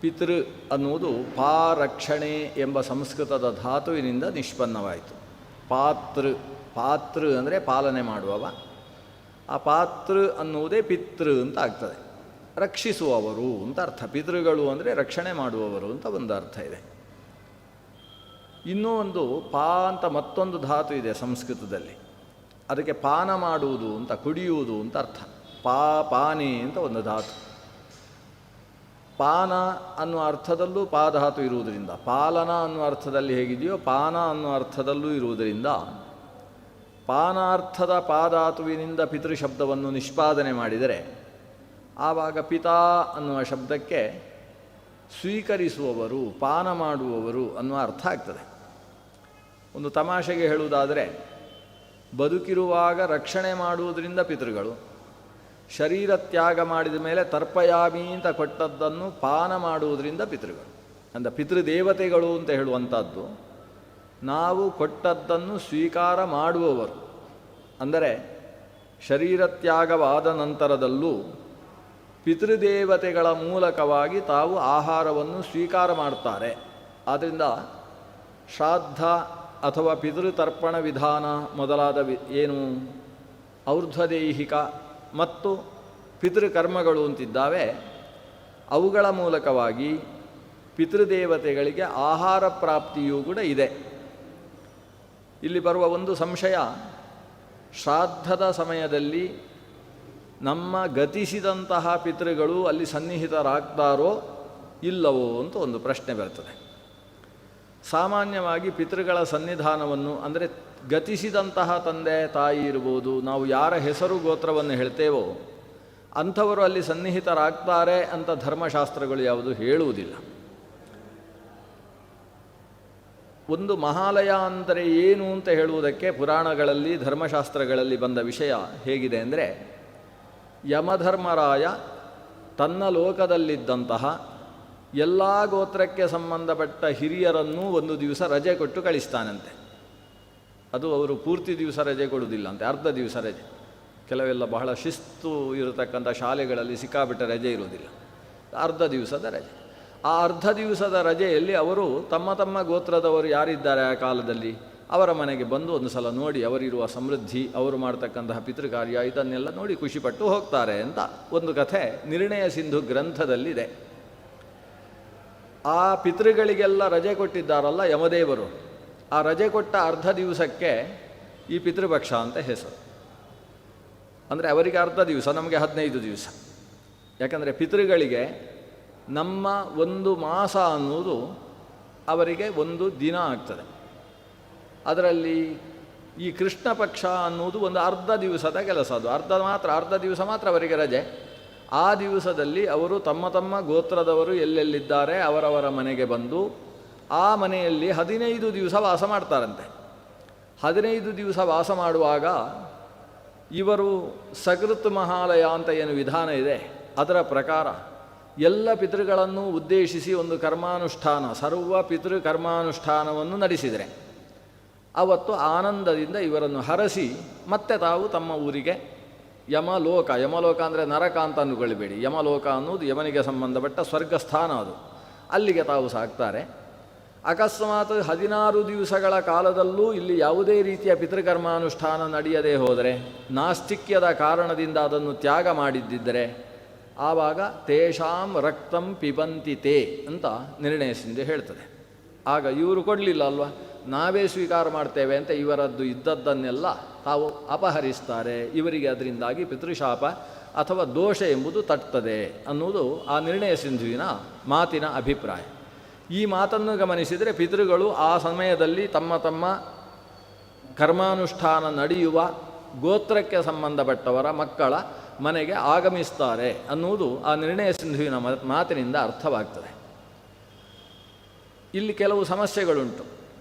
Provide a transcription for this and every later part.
ಪಿತೃ ಅನ್ನುವುದು ಪಾರಕ್ಷಣೆ ಎಂಬ ಸಂಸ್ಕೃತದ ಧಾತುವಿನಿಂದ ನಿಷ್ಪನ್ನವಾಯಿತು. ಪಾತೃ ಅಂದರೆ ಪಾಲನೆ ಮಾಡುವವ. ಆ ಪಾತೃ ಅನ್ನುವುದೇ ಪಿತೃ ಅಂತ ಆಗ್ತದೆ. ರಕ್ಷಿಸುವವರು ಅಂತ ಅರ್ಥ. ಪಿತೃಗಳು ಅಂದರೆ ರಕ್ಷಣೆ ಮಾಡುವವರು ಅಂತ ಒಂದು ಅರ್ಥ ಇದೆ. ಇನ್ನೂ ಒಂದು ಪಾ ಅಂತ ಮತ್ತೊಂದು ಧಾತು ಇದೆ ಸಂಸ್ಕೃತದಲ್ಲಿ. ಅದಕ್ಕೆ ಪಾನ ಮಾಡುವುದು ಅಂತ, ಕುಡಿಯುವುದು ಅಂತ ಅರ್ಥ. ಪಾನೆ ಅಂತ ಒಂದು ಧಾತು. ಪಾನ ಅನ್ನುವ ಅರ್ಥದಲ್ಲೂ ಪಾಧಾತು ಇರುವುದರಿಂದ, ಪಾಲನ ಅನ್ನುವ ಅರ್ಥದಲ್ಲಿ ಹೇಗಿದೆಯೋ ಪಾನ ಅನ್ನುವ ಅರ್ಥದಲ್ಲೂ ಇರುವುದರಿಂದ, ಪಾನಾರ್ಥದ ಪಾಧಾತುವಿನಿಂದ ಪಿತೃಶಬ್ದವನ್ನು ನಿಷ್ಪಾದನೆ ಮಾಡಿದರೆ ಆವಾಗ ಪಿತಾ ಅನ್ನುವ ಶಬ್ದಕ್ಕೆ ಸ್ವೀಕರಿಸುವವರು, ಪಾನ ಮಾಡುವವರು ಅನ್ನುವ ಅರ್ಥ ಆಗ್ತದೆ. ಒಂದು ತಮಾಷೆಗೆ ಹೇಳುವುದಾದರೆ, ಬದುಕಿರುವಾಗ ರಕ್ಷಣೆ ಮಾಡುವುದರಿಂದ ಪಿತೃಗಳು, ಶರೀರ ತ್ಯಾಗ ಮಾಡಿದ ಮೇಲೆ ತರ್ಪಯಾಮಿ ಅಂತ ಕೊಟ್ಟದ್ದನ್ನು ಪಾನ ಮಾಡುವುದರಿಂದ ಪಿತೃಗಳು. ಅಂದರೆ ಪಿತೃದೇವತೆಗಳು ಅಂತ ಹೇಳುವಂಥದ್ದು ನಾವು ಕೊಟ್ಟದ್ದನ್ನು ಸ್ವೀಕಾರ ಮಾಡುವವರು. ಅಂದರೆ ಶರೀರ ತ್ಯಾಗವಾದ ನಂತರದಲ್ಲೂ ಪಿತೃದೇವತೆಗಳ ಮೂಲಕವಾಗಿ ತಾವು ಆಹಾರವನ್ನು ಸ್ವೀಕಾರ ಮಾಡ್ತಾರೆ. ಆದ್ದರಿಂದ ಶ್ರಾದ್ದ ಅಥವಾ ಪಿತೃತರ್ಪಣ ವಿಧಾನ ಮೊದಲಾದ ಏನು ಔರ್ಧ್ವದೇಹಿಕ ಮತ್ತು ಪಿತೃಕರ್ಮಗಳು ಅಂತಿದ್ದಾವೆ, ಅವುಗಳ ಮೂಲಕವಾಗಿ ಪಿತೃದೇವತೆಗಳಿಗೆ ಆಹಾರ ಪ್ರಾಪ್ತಿಯೂ ಕೂಡ ಇದೆ. ಇಲ್ಲಿ ಬರುವ ಒಂದು ಸಂಶಯ, ಶ್ರಾದ್ದದ ಸಮಯದಲ್ಲಿ ನಮ್ಮ ಗತಿಸಿದಂತಹ ಪಿತೃಗಳು ಅಲ್ಲಿ ಸನ್ನಿಹಿತರಾಗ್ತಾರೋ ಇಲ್ಲವೋ ಅಂತ ಒಂದು ಪ್ರಶ್ನೆ ಬರ್ತದೆ. ಸಾಮಾನ್ಯವಾಗಿ ಪಿತೃಗಳ ಸನ್ನಿಧಾನವನ್ನು, ಅಂದರೆ ಗತಿಸಿದಂತಹ ತಂದೆ ತಾಯಿ ಇರ್ಬೋದು, ನಾವು ಯಾರ ಹೆಸರು ಗೋತ್ರವನ್ನು ಹೇಳ್ತೇವೋ ಅಂಥವರು ಅಲ್ಲಿ ಸನ್ನಿಹಿತರಾಗ್ತಾರೆ ಅಂತ ಧರ್ಮಶಾಸ್ತ್ರಗಳು ಯಾವುದು ಹೇಳುವುದಿಲ್ಲ. ಒಂದು ಮಹಾಲಯ ಅಂದರೆ ಏನು ಅಂತ ಹೇಳುವುದಕ್ಕೆ ಪುರಾಣಗಳಲ್ಲಿ ಧರ್ಮಶಾಸ್ತ್ರಗಳಲ್ಲಿ ಬಂದ ವಿಷಯ ಹೇಗಿದೆ ಅಂದರೆ, ಯಮಧರ್ಮರಾಯ ತನ್ನ ಲೋಕದಲ್ಲಿದ್ದಂತಹ ಎಲ್ಲ ಗೋತ್ರಕ್ಕೆ ಸಂಬಂಧಪಟ್ಟ ಹಿರಿಯರನ್ನೂ ಒಂದು ದಿವಸ ರಜೆ ಕೊಟ್ಟು ಕಳಿಸ್ತಾನಂತೆ. ಅದು ಅವರು ಪೂರ್ತಿ ದಿವಸ ರಜೆ ಕೊಡುವುದಿಲ್ಲ ಅಂತೆ, ಅರ್ಧ ದಿವಸ ರಜೆ. ಕೆಲವೆಲ್ಲ ಬಹಳ ಶಿಸ್ತು ಇರತಕ್ಕಂಥ ಶಾಲೆಗಳಲ್ಲಿ ಸಿಕ್ಕಾಬಿಟ್ಟ ರಜೆ ಇರುವುದಿಲ್ಲ, ಅರ್ಧ ದಿವಸದ ರಜೆ. ಆ ಅರ್ಧ ದಿವಸದ ರಜೆಯಲ್ಲಿ ಅವರು ತಮ್ಮ ತಮ್ಮ ಗೋತ್ರದವರು ಯಾರಿದ್ದಾರೆ ಆ ಕಾಲದಲ್ಲಿ ಅವರ ಮನೆಗೆ ಬಂದು ಒಂದು ಸಲ ನೋಡಿ ಅವರಿರುವ ಸಮೃದ್ಧಿ, ಅವರು ಮಾಡ್ತಕ್ಕಂತಹ ಪಿತೃಕಾರ್ಯ ಇದನ್ನೆಲ್ಲ ನೋಡಿ ಖುಷಿಪಟ್ಟು ಹೋಗ್ತಾರೆ ಅಂತ ಒಂದು ಕಥೆ ನಿರ್ಣಯ ಸಿಂಧು ಗ್ರಂಥದಲ್ಲಿದೆ. ಆ ಪಿತೃಗಳಿಗೆಲ್ಲ ರಜೆ ಕೊಟ್ಟಿದ್ದಾರಲ್ಲ ಯಮದೇವರು, ಆ ರಜೆ ಕೊಟ್ಟ ಅರ್ಧ ದಿವಸಕ್ಕೆ ಈ ಪಿತೃಪಕ್ಷ ಅಂತ ಹೆಸರು. ಅಂದರೆ ಅವರಿಗೆ ಅರ್ಧ ದಿವಸ, ನಮಗೆ 15 ದಿವಸ. ಯಾಕಂದರೆ ಪಿತೃಗಳಿಗೆ ನಮ್ಮ ಒಂದು ಮಾಸ ಅನ್ನುವುದು ಅವರಿಗೆ ಒಂದು ದಿನ ಆಗ್ತದೆ. ಅದರಲ್ಲಿ ಈ ಕೃಷ್ಣ ಪಕ್ಷ ಅನ್ನುವುದು ಒಂದು ಅರ್ಧ ದಿವಸದ ಕೆಲಸ. ಅದು ಅರ್ಧ ದಿವಸ ಮಾತ್ರ ಅವರಿಗೆ ರಜೆ. ಆ ದಿವಸದಲ್ಲಿ ಅವರು ತಮ್ಮ ತಮ್ಮ ಗೋತ್ರದವರು ಎಲ್ಲೆಲ್ಲಿದ್ದಾರೆ ಅವರವರ ಮನೆಗೆ ಬಂದು ಆ ಮನೆಯಲ್ಲಿ 15 ದಿವಸ ವಾಸ ಮಾಡ್ತಾರಂತೆ. 15 ದಿವಸ ವಾಸ ಮಾಡುವಾಗ ಇವರು ಸಕೃತ್ ಮಹಾಲಯ ಅಂತ ಏನು ವಿಧಾನ ಇದೆ ಅದರ ಪ್ರಕಾರ ಎಲ್ಲ ಪಿತೃಗಳನ್ನು ಉದ್ದೇಶಿಸಿ ಒಂದು ಕರ್ಮಾನುಷ್ಠಾನ, ಸರ್ವ ಪಿತೃ ಕರ್ಮಾನುಷ್ಠಾನವನ್ನು ನಡೆಸಿದರೆ ಅವತ್ತು ಆನಂದದಿಂದ ಇವರನ್ನು ಹರಸಿ ಮತ್ತೆ ತಾವು ತಮ್ಮ ಊರಿಗೆ ಯಮಲೋಕ ಅಂದರೆ ನರಕ ಅಂತ ಅಂದುಕೊಳ್ಳಬೇಡಿ, ಯಮಲೋಕ ಅನ್ನೋದು ಯಮನಿಗೆ ಸಂಬಂಧಪಟ್ಟ ಸ್ವರ್ಗಸ್ಥಾನ, ಅದು ಅಲ್ಲಿಗೆ ತಾವು ಸಾಕ್ತಾರೆ. ಅಕಸ್ಮಾತ್ 16 ದಿವಸಗಳ ಕಾಲದಲ್ಲೂ ಇಲ್ಲಿ ಯಾವುದೇ ರೀತಿಯ ಪಿತೃಕರ್ಮಾನುಷ್ಠಾನ ನಡೆಯದೇ ಹೋದರೆ, ನಾಸ್ತಿಕ್ಯದ ಕಾರಣದಿಂದ ಅದನ್ನು ತ್ಯಾಗ ಮಾಡಿದ್ದಿದ್ದರೆ ಆವಾಗ ತೇಷಾಂ ರಕ್ತಂ ಪಿಬಂತಿ ತೇ ಅಂತ ನಿರ್ಣಯ ಸಿಂಧು ಹೇಳ್ತದೆ. ಆಗ ಇವರು ಕೊಡಲಿಲ್ಲ ಅಲ್ವಾ, ನಾವೇ ಸ್ವೀಕಾರ ಮಾಡ್ತೇವೆ ಅಂತ ಇವರದ್ದು ಇದ್ದದ್ದನ್ನೆಲ್ಲ ತಾವು ಅಪಹರಿಸ್ತಾರೆ. ಇವರಿಗೆ ಅದರಿಂದಾಗಿ ಪಿತೃಶಾಪ ಅಥವಾ ದೋಷ ಎಂಬುದು ತಟ್ಟುತ್ತದೆ ಅನ್ನುವುದು ಆ ನಿರ್ಣಯ ಸಿಂಧುವಿನ ಮಾತಿನ ಅಭಿಪ್ರಾಯ. ಈ ಮಾತನ್ನು ಗಮನಿಸಿದರೆ ಪಿತೃಗಳು ಆ ಸಮಯದಲ್ಲಿ ತಮ್ಮ ತಮ್ಮ ಕರ್ಮಾನುಷ್ಠಾನ ನಡೆಯುವ ಗೋತ್ರಕ್ಕೆ ಸಂಬಂಧಪಟ್ಟವರ ಮಕ್ಕಳ ಮನೆಗೆ ಆಗಮಿಸ್ತಾರೆ ಅನ್ನುವುದು ಆ ನಿರ್ಣಯ ಸಿಂಧುವಿನ ಮಾತಿನಿಂದ ಅರ್ಥವಾಗ್ತದೆ. ಇಲ್ಲಿ ಕೆಲವು ಸಮಸ್ಯೆಗಳುಂಟು.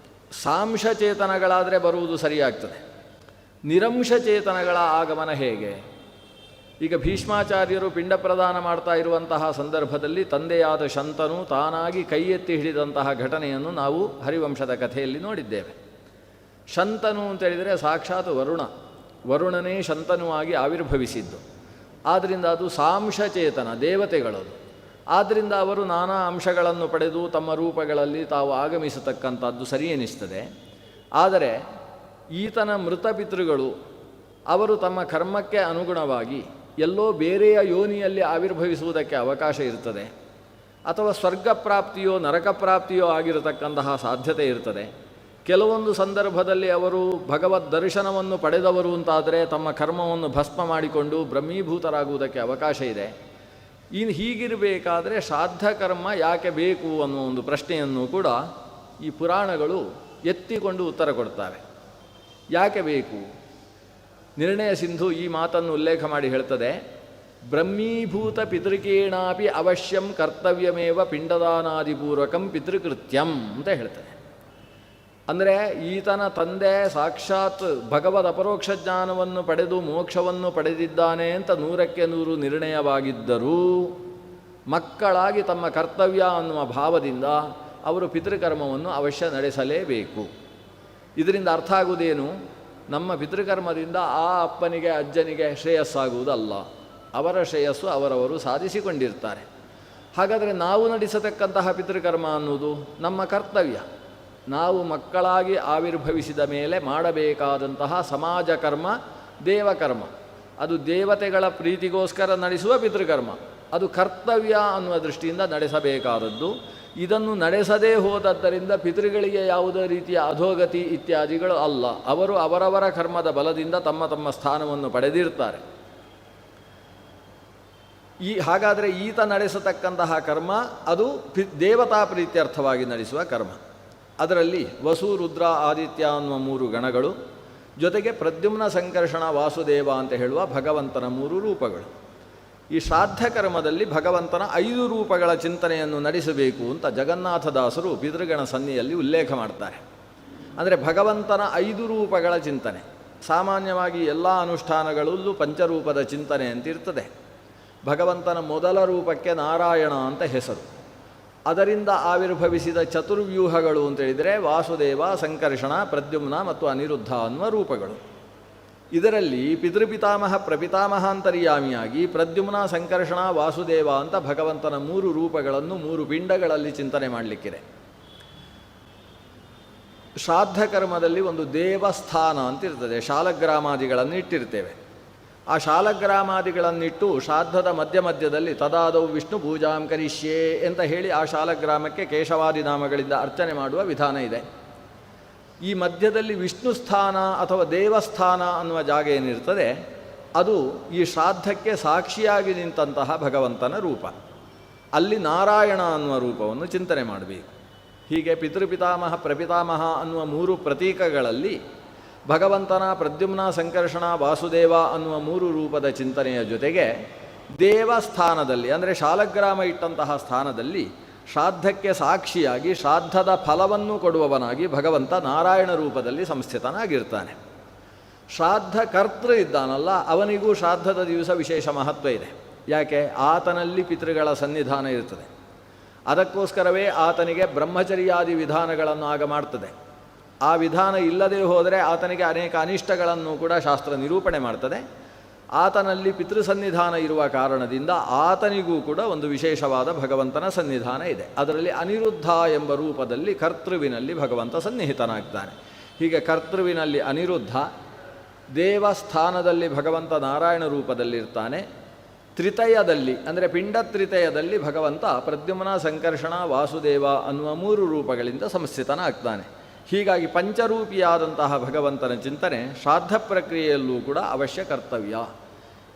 ಸಾಂಶಚೇತನಗಳಾದರೆ ಬರುವುದು ಸರಿಯಾಗ್ತದೆ, ನಿರಂಶಚೇತನಗಳ ಆಗಮನ ಹೇಗೆ? ಈಗ ಭೀಷ್ಮಾಚಾರ್ಯರು ಪಿಂಡ ಪ್ರದಾನ ಮಾಡ್ತಾ ಇರುವಂತಹ ಸಂದರ್ಭದಲ್ಲಿ ತಂದೆಯಾದ ಶಂತನು ತಾನಾಗಿ ಕೈ ಎತ್ತಿ ಹಿಡಿದಂತಹ ಘಟನೆಯನ್ನು ನಾವು ಹರಿವಂಶದ ಕಥೆಯಲ್ಲಿ ನೋಡಿದ್ದೇವೆ. ಶಂತನು ಅಂತೇಳಿದರೆ ಸಾಕ್ಷಾತ್ ವರುಣನೇ ಶಂತನುವಾಗಿ ಆವಿರ್ಭವಿಸಿದ್ದು. ಆದ್ದರಿಂದ ಅದು ಸಾಂಶಚೇತನ, ದೇವತೆಗಳದು. ಆದ್ದರಿಂದ ಅವರು ನಾನಾ ಅಂಶಗಳನ್ನು ಪಡೆದು ತಮ್ಮ ರೂಪಗಳಲ್ಲಿ ತಾವು ಆಗಮಿಸತಕ್ಕಂಥದ್ದು ಸರಿ ಎನಿಸ್ತದೆ. ಆದರೆ ಈತನ ಮೃತ ಪಿತೃಗಳು ಅವರು ತಮ್ಮ ಕರ್ಮಕ್ಕೆ ಅನುಗುಣವಾಗಿ ಎಲ್ಲೋ ಬೇರೆಯ ಯೋನಿಯಲ್ಲಿ ಆವಿರ್ಭವಿಸುವುದಕ್ಕೆ ಅವಕಾಶ ಇರ್ತದೆ, ಅಥವಾ ಸ್ವರ್ಗ ಪ್ರಾಪ್ತಿಯೋ ನರಕ ಪ್ರಾಪ್ತಿಯೋ ಆಗಿರತಕ್ಕಂತಹ ಸಾಧ್ಯತೆ ಇರ್ತದೆ. ಕೆಲವೊಂದು ಸಂದರ್ಭದಲ್ಲಿ ಅವರು ಭಗವದ್ ದರ್ಶನವನ್ನು ಪಡೆದವರು ಅಂತಾದರೆ ತಮ್ಮ ಕರ್ಮವನ್ನು ಭಸ್ಮ ಮಾಡಿಕೊಂಡು ಬ್ರಹ್ಮೀಭೂತರಾಗುವುದಕ್ಕೆ ಅವಕಾಶ ಇದೆ. ಇನ್ನು ಹೀಗಿರಬೇಕಾದರೆ ಶ್ರಾದ್ದ ಕರ್ಮ ಯಾಕೆ ಬೇಕು ಅನ್ನೋ ಒಂದು ಪ್ರಶ್ನೆಯನ್ನು ಕೂಡ ಈ ಪುರಾಣಗಳು ಎತ್ತಿಕೊಂಡು ಉತ್ತರ ಕೊಡ್ತವೆ. ಯಾಕೆ ಬೇಕು? ನಿರ್ಣಯ ಸಿಂಧು ಈ ಮಾತನ್ನು ಉಲ್ಲೇಖ ಮಾಡಿ ಹೇಳ್ತದೆ, ಬ್ರಹ್ಮೀಭೂತ ಪಿತೃಕೇಣಾಪಿ ಅವಶ್ಯಂ ಕರ್ತವ್ಯಮೇವ ಪಿಂಡದಾನಾದಿಪೂರ್ವಕಂ ಪಿತೃಕೃತ್ಯಂ ಅಂತ ಹೇಳ್ತದೆ. ಅಂದರೆ ಈತನ ತಂದೆ ಸಾಕ್ಷಾತ್ ಭಗವದ್ ಅಪರೋಕ್ಷ ಜ್ಞಾನವನ್ನು ಪಡೆದು ಮೋಕ್ಷವನ್ನು ಪಡೆದಿದ್ದಾನೆ ಅಂತ 100ಕ್ಕೆ 100 ನಿರ್ಣಯವಾಗಿದ್ದರೂ ಮಕ್ಕಳಾಗಿ ತಮ್ಮ ಕರ್ತವ್ಯ ಅನ್ನುವ ಭಾವದಿಂದ ಅವರು ಪಿತೃಕರ್ಮವನ್ನು ಅವಶ್ಯ ನಡೆಸಲೇಬೇಕು. ಇದರಿಂದ ಅರ್ಥ ಆಗುವುದೇನು? ನಮ್ಮ ಪಿತೃಕರ್ಮದಿಂದ ಆ ಅಪ್ಪನಿಗೆ ಅಜ್ಜನಿಗೆ ಶ್ರೇಯಸ್ಸಾಗುವುದಲ್ಲ, ಅವರ ಶ್ರೇಯಸ್ಸು ಅವರವರು ಸಾಧಿಸಿಕೊಂಡಿರ್ತಾರೆ. ಹಾಗಾದರೆ ನಾವು ನಡೆಸತಕ್ಕಂತಹ ಪಿತೃಕರ್ಮ ಅನ್ನುವುದು ನಮ್ಮ ಕರ್ತವ್ಯ. ನಾವು ಮಕ್ಕಳಾಗಿ ಆವಿರ್ಭವಿಸಿದ ಮೇಲೆ ಮಾಡಬೇಕಾದಂತಹ ಸಮಾಜ ಕರ್ಮ ದೇವಕರ್ಮ, ಅದು ದೇವತೆಗಳ ಪ್ರೀತಿಗೋಸ್ಕರ ನಡೆಸುವ ಪಿತೃಕರ್ಮ, ಅದು ಕರ್ತವ್ಯ ಅನ್ನುವ ದೃಷ್ಟಿಯಿಂದ ನಡೆಸಬೇಕಾದದ್ದು. ಇದನ್ನು ನಡೆಸದೇ ಹೋದದ್ದರಿಂದ ಪಿತೃಗಳಿಗೆ ಯಾವುದೇ ರೀತಿಯ ಅಧೋಗತಿ ಇತ್ಯಾದಿಗಳು ಅಲ್ಲ. ಅವರು ಅವರವರ ಕರ್ಮದ ಬಲದಿಂದ ತಮ್ಮ ತಮ್ಮ ಸ್ಥಾನವನ್ನು ಪಡೆದಿರ್ತಾರೆ. ಹಾಗಾದರೆ ಈತ ನಡೆಸತಕ್ಕಂತಹ ಕರ್ಮ ಅದು ದೇವತಾ ಪ್ರೀತ್ಯರ್ಥವಾಗಿ ನಡೆಸುವ ಕರ್ಮ. ಅದರಲ್ಲಿ ವಸು ರುದ್ರ ಆದಿತ್ಯ ಅನ್ನುವ 3 ಗಣಗಳು, ಜೊತೆಗೆ ಪ್ರದ್ಯುಮ್ನ ಸಂಕರ್ಷಣ ವಾಸುದೇವ ಅಂತ ಹೇಳುವ ಭಗವಂತನ 3 ರೂಪಗಳು. ಈ ಶ್ರಾದ್ದ ಕರ್ಮದಲ್ಲಿ ಭಗವಂತನ 5 ರೂಪಗಳ ಚಿಂತನೆಯನ್ನು ನಡೆಸಬೇಕು ಅಂತ ಜಗನ್ನಾಥದಾಸರು ಪಿತೃಗಣ ಸನ್ನಿಯಲ್ಲಿ ಉಲ್ಲೇಖ ಮಾಡ್ತಾರೆ. ಅಂದರೆ ಭಗವಂತನ 5 ರೂಪಗಳ ಚಿಂತನೆ. ಸಾಮಾನ್ಯವಾಗಿ ಎಲ್ಲ ಅನುಷ್ಠಾನಗಳಲ್ಲೂ ಪಂಚರೂಪದ ಚಿಂತನೆ ಅಂತಿರ್ತದೆ. ಭಗವಂತನ ಮೊದಲ ರೂಪಕ್ಕೆ ನಾರಾಯಣ ಅಂತ ಹೆಸರು. ಅದರಿಂದ ಆವಿರ್ಭವಿಸಿದ ಚತುರ್ವ್ಯೂಹಗಳು ಅಂತೇಳಿದರೆ ವಾಸುದೇವ, ಸಂಕರ್ಷಣ, ಪ್ರದ್ಯುಮ್ನ ಮತ್ತು ಅನಿರುದ್ಧ ಅನ್ನುವ ರೂಪಗಳು. ಇದರಲ್ಲಿ ಪಿತೃಪಿತಾಮಹ ಪ್ರಪಿತಾಮಹಾಂತರ್ಯಾಮಿಯಾಗಿ ಪ್ರದ್ಯುಮ್ನ, ಸಂಕರ್ಷಣ, ವಾಸುದೇವ ಅಂತ ಭಗವಂತನ 3 ರೂಪಗಳನ್ನು 3 ಪಿಂಡಗಳಲ್ಲಿ ಚಿಂತನೆ ಮಾಡಲಿಕ್ಕಿದೆ. ಶ್ರಾದ್ದ ಕರ್ಮದಲ್ಲಿ ಒಂದು ದೇವಸ್ಥಾನ ಅಂತಿರ್ತದೆ, ಶಾಲಗ್ರಾಮಾದಿಗಳನ್ನು ಇಟ್ಟಿರ್ತೇವೆ. ಆ ಶಾಲಗ್ರಾಮಾದಿಗಳನ್ನಿಟ್ಟು ಶ್ರಾದ್ದದ ಮಧ್ಯದಲ್ಲಿ ತದಾದೌ ವಿಷ್ಣು ಪೂಜಾಂ ಕರಿಷ್ಯೆ ಅಂತ ಹೇಳಿ ಆ ಶಾಲಗ್ರಾಮಕ್ಕೆ ಕೇಶವಾದಿ ನಾಮಗಳಿಂದ ಅರ್ಚನೆ ಮಾಡುವ ವಿಧಾನ ಇದೆ. ಈ ಮಧ್ಯದಲ್ಲಿ ವಿಷ್ಣು ಸ್ಥಾನ ಅಥವಾ ದೇವಸ್ಥಾನ ಅನ್ನುವ ಜಾಗ ಏನಿರ್ತದೆ, ಅದು ಈ ಶ್ರಾದ್ದಕ್ಕೆ ಸಾಕ್ಷಿಯಾಗಿ ನಿಂತಹ ಭಗವಂತನ ರೂಪ. ಅಲ್ಲಿ ನಾರಾಯಣ ಅನ್ನುವ ರೂಪವನ್ನು ಚಿಂತನೆ ಮಾಡಬೇಕು. ಹೀಗೆ ಪಿತೃಪಿತಾಮಹ ಪ್ರಪಿತಾಮಹ ಅನ್ನುವ 3 ಪ್ರತೀಕಗಳಲ್ಲಿ ಭಗವಂತನ ಪ್ರದ್ಯುಮ್ನ, ಸಂಕರ್ಷಣ, ವಾಸುದೇವ ಅನ್ನುವ 3 ರೂಪದ ಚಿಂತನೆಯ ಜೊತೆಗೆ ದೇವಸ್ಥಾನದಲ್ಲಿ ಅಂದರೆ ಶಾಲಗ್ರಾಮ ಇಟ್ಟಂತಹ ಸ್ಥಾನದಲ್ಲಿ ಶ್ರಾದ್ದಕ್ಕೆ ಸಾಕ್ಷಿಯಾಗಿ ಶ್ರಾದ್ದದ ಫಲವನ್ನು ಕೊಡುವವನಾಗಿ ಭಗವಂತ ನಾರಾಯಣ ರೂಪದಲ್ಲಿ ಸಂಸ್ಥಿತನಾಗಿರ್ತಾನೆ. ಶ್ರಾದ್ದ ಕರ್ತೃ ಇದ್ದಾನಲ್ಲ, ಅವನಿಗೂ ಶ್ರಾದ್ದದ ದಿವಸ ವಿಶೇಷ ಮಹತ್ವ ಇದೆ. ಯಾಕೆ? ಆತನಲ್ಲಿ ಪಿತೃಗಳ ಸನ್ನಿಧಾನ ಇರ್ತದೆ. ಅದಕ್ಕೋಸ್ಕರವೇ ಆತನಿಗೆ ಬ್ರಹ್ಮಚರ್ಯಾದಿ ವಿಧಾನಗಳನ್ನು ಆಗ ಮಾಡ್ತದೆ. ಆ ವಿಧಾನ ಇಲ್ಲದೆ ಹೋದರೆ ಆತನಿಗೆ ಅನೇಕ ಅನಿಷ್ಟಗಳನ್ನು ಕೂಡ ಶಾಸ್ತ್ರ ನಿರೂಪಣೆ ಮಾಡ್ತದೆ. ಆತನಲ್ಲಿ ಪಿತೃಸನ್ನಿಧಾನ ಇರುವ ಕಾರಣದಿಂದ ಆತನಿಗೂ ಕೂಡ ಒಂದು ವಿಶೇಷವಾದ ಭಗವಂತನ ಸನ್ನಿಧಾನ ಇದೆ. ಅದರಲ್ಲಿ ಅನಿರುದ್ಧ ಎಂಬ ರೂಪದಲ್ಲಿ ಕರ್ತೃವಿನಲ್ಲಿ ಭಗವಂತ ಸನ್ನಿಹಿತನಾಗ್ತಾನೆ. ಹೀಗೆ ಕರ್ತೃವಿನಲ್ಲಿ ಅನಿರುದ್ಧ, ದೇವಸ್ಥಾನದಲ್ಲಿ ಭಗವಂತ ನಾರಾಯಣ ರೂಪದಲ್ಲಿರ್ತಾನೆ. ತ್ರಿತಯದಲ್ಲಿ ಅಂದರೆ ಪಿಂಡ ತ್ರಿತಯದಲ್ಲಿ ಭಗವಂತ ಪ್ರದ್ಯುಮ್ನ, ಸಂಕರ್ಷಣ, ವಾಸುದೇವ ಅನ್ನುವ 3 ರೂಪಗಳಿಂದ ಸಂಸ್ಥಿತನಾಗ್ತಾನೆ. ಹೀಗಾಗಿ ಪಂಚರೂಪಿಯಾದಂತಹ ಭಗವಂತನ ಚಿಂತನೆ ಶ್ರಾದ್ದ ಪ್ರಕ್ರಿಯೆಯಲ್ಲೂ ಕೂಡ ಅವಶ್ಯ ಕರ್ತವ್ಯ.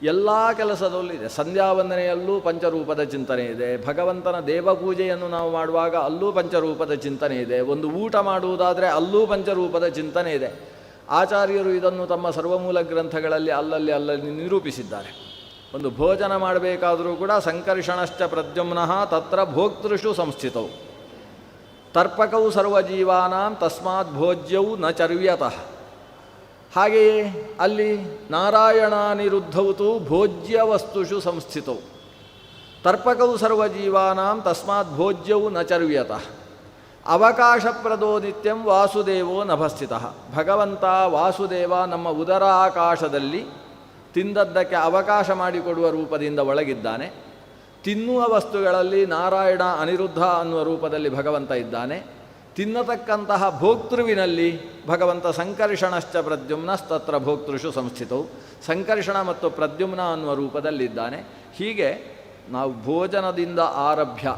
ಎಲ್ಲ ಕೆಲಸದಲ್ಲೂ ಇದೆ. ಸಂಧ್ಯಾವಂದನೆಯಲ್ಲೂ ಪಂಚರೂಪದ ಚಿಂತನೆ ಇದೆ. ಭಗವಂತನ ದೇವಪೂಜೆಯನ್ನು ನಾವು ಮಾಡುವಾಗ ಅಲ್ಲೂ ಪಂಚರೂಪದ ಚಿಂತನೆ ಇದೆ. ಒಂದು ಊಟ ಮಾಡುವುದಾದರೆ ಅಲ್ಲೂ ಪಂಚರೂಪದ ಚಿಂತನೆ ಇದೆ. ಆಚಾರ್ಯರು ಇದನ್ನು ತಮ್ಮ ಸರ್ವಮೂಲ ಗ್ರಂಥಗಳಲ್ಲಿ ಅಲ್ಲಲ್ಲಿ ನಿರೂಪಿಸಿದ್ದಾರೆ. ಒಂದು ಭೋಜನ ಮಾಡಬೇಕಾದರೂ ಕೂಡ ಸಂಕರ್ಷಣಶ್ಚ ಪ್ರದ್ಯುಮ್ನಃ ತತ್ರ ಭೋಕ್ತೃಷು ಸಂಸ್ಥಿತವು ತರ್ಪಕವು ಸರ್ವಜೀವಾನಾಂ ತಸ್ಮಾತ್ ಭೋಜ್ಯವು ನ ಚರ್ವ್ಯತಃ. ಹಾಗೆಯೇ ಅಲ್ಲಿ ನಾರಾಯಣಾನಿರುದ್ಧೌತು ಭೋಜ್ಯ ವಸ್ತುಷು ಸಂಸ್ಥಿತವು ತರ್ಪಕವು ಸರ್ವಜೀವಾನಾಂ ತಸ್ಮಾತ್ ಭೋಜ್ಯವು ನ ಚರ್ವ್ಯತಃ. ಅವಕಾಶಪ್ರದೋ ನಿತ್ಯಂ ವಾಸುದೇವೋ ನಭಸ್ಥಿತಃ. ಭಗವಂತ ವಾಸುದೇವ ನಮ್ಮ ಉದರ ಆಕಾಶದಲ್ಲಿ ತಿಂದದ್ದಕ್ಕೆ ಅವಕಾಶ ಮಾಡಿಕೊಡುವ ರೂಪದಿಂದ ಒಳಗಿದ್ದಾನೆ. ತಿನ್ನುವ ವಸ್ತುಗಳಲ್ಲಿ ನಾರಾಯಣ ಅನಿರುದ್ಧ ಅನ್ನುವ ರೂಪದಲ್ಲಿ ಭಗವಂತ ಇದ್ದಾನೆ. ತಿನ್ನತಕ್ಕಂತಹ ಭೋಕ್ತೃವಿನಲ್ಲಿ ಭಗವಂತ ಸಂಕರ್ಷಣಶ್ಚ ಪ್ರದ್ಯುಮ್ನಸ್ತತ್ರ ಭೋಕ್ತೃಷು ಸಂಸ್ಥಿತವು, ಸಂಕರ್ಷಣ ಮತ್ತು ಪ್ರದ್ಯುಮ್ನ ಅನ್ನುವ ರೂಪದಲ್ಲಿದ್ದಾನೆ. ಹೀಗೆ ನಾವು ಭೋಜನದಿಂದ ಆರಭ್ಯ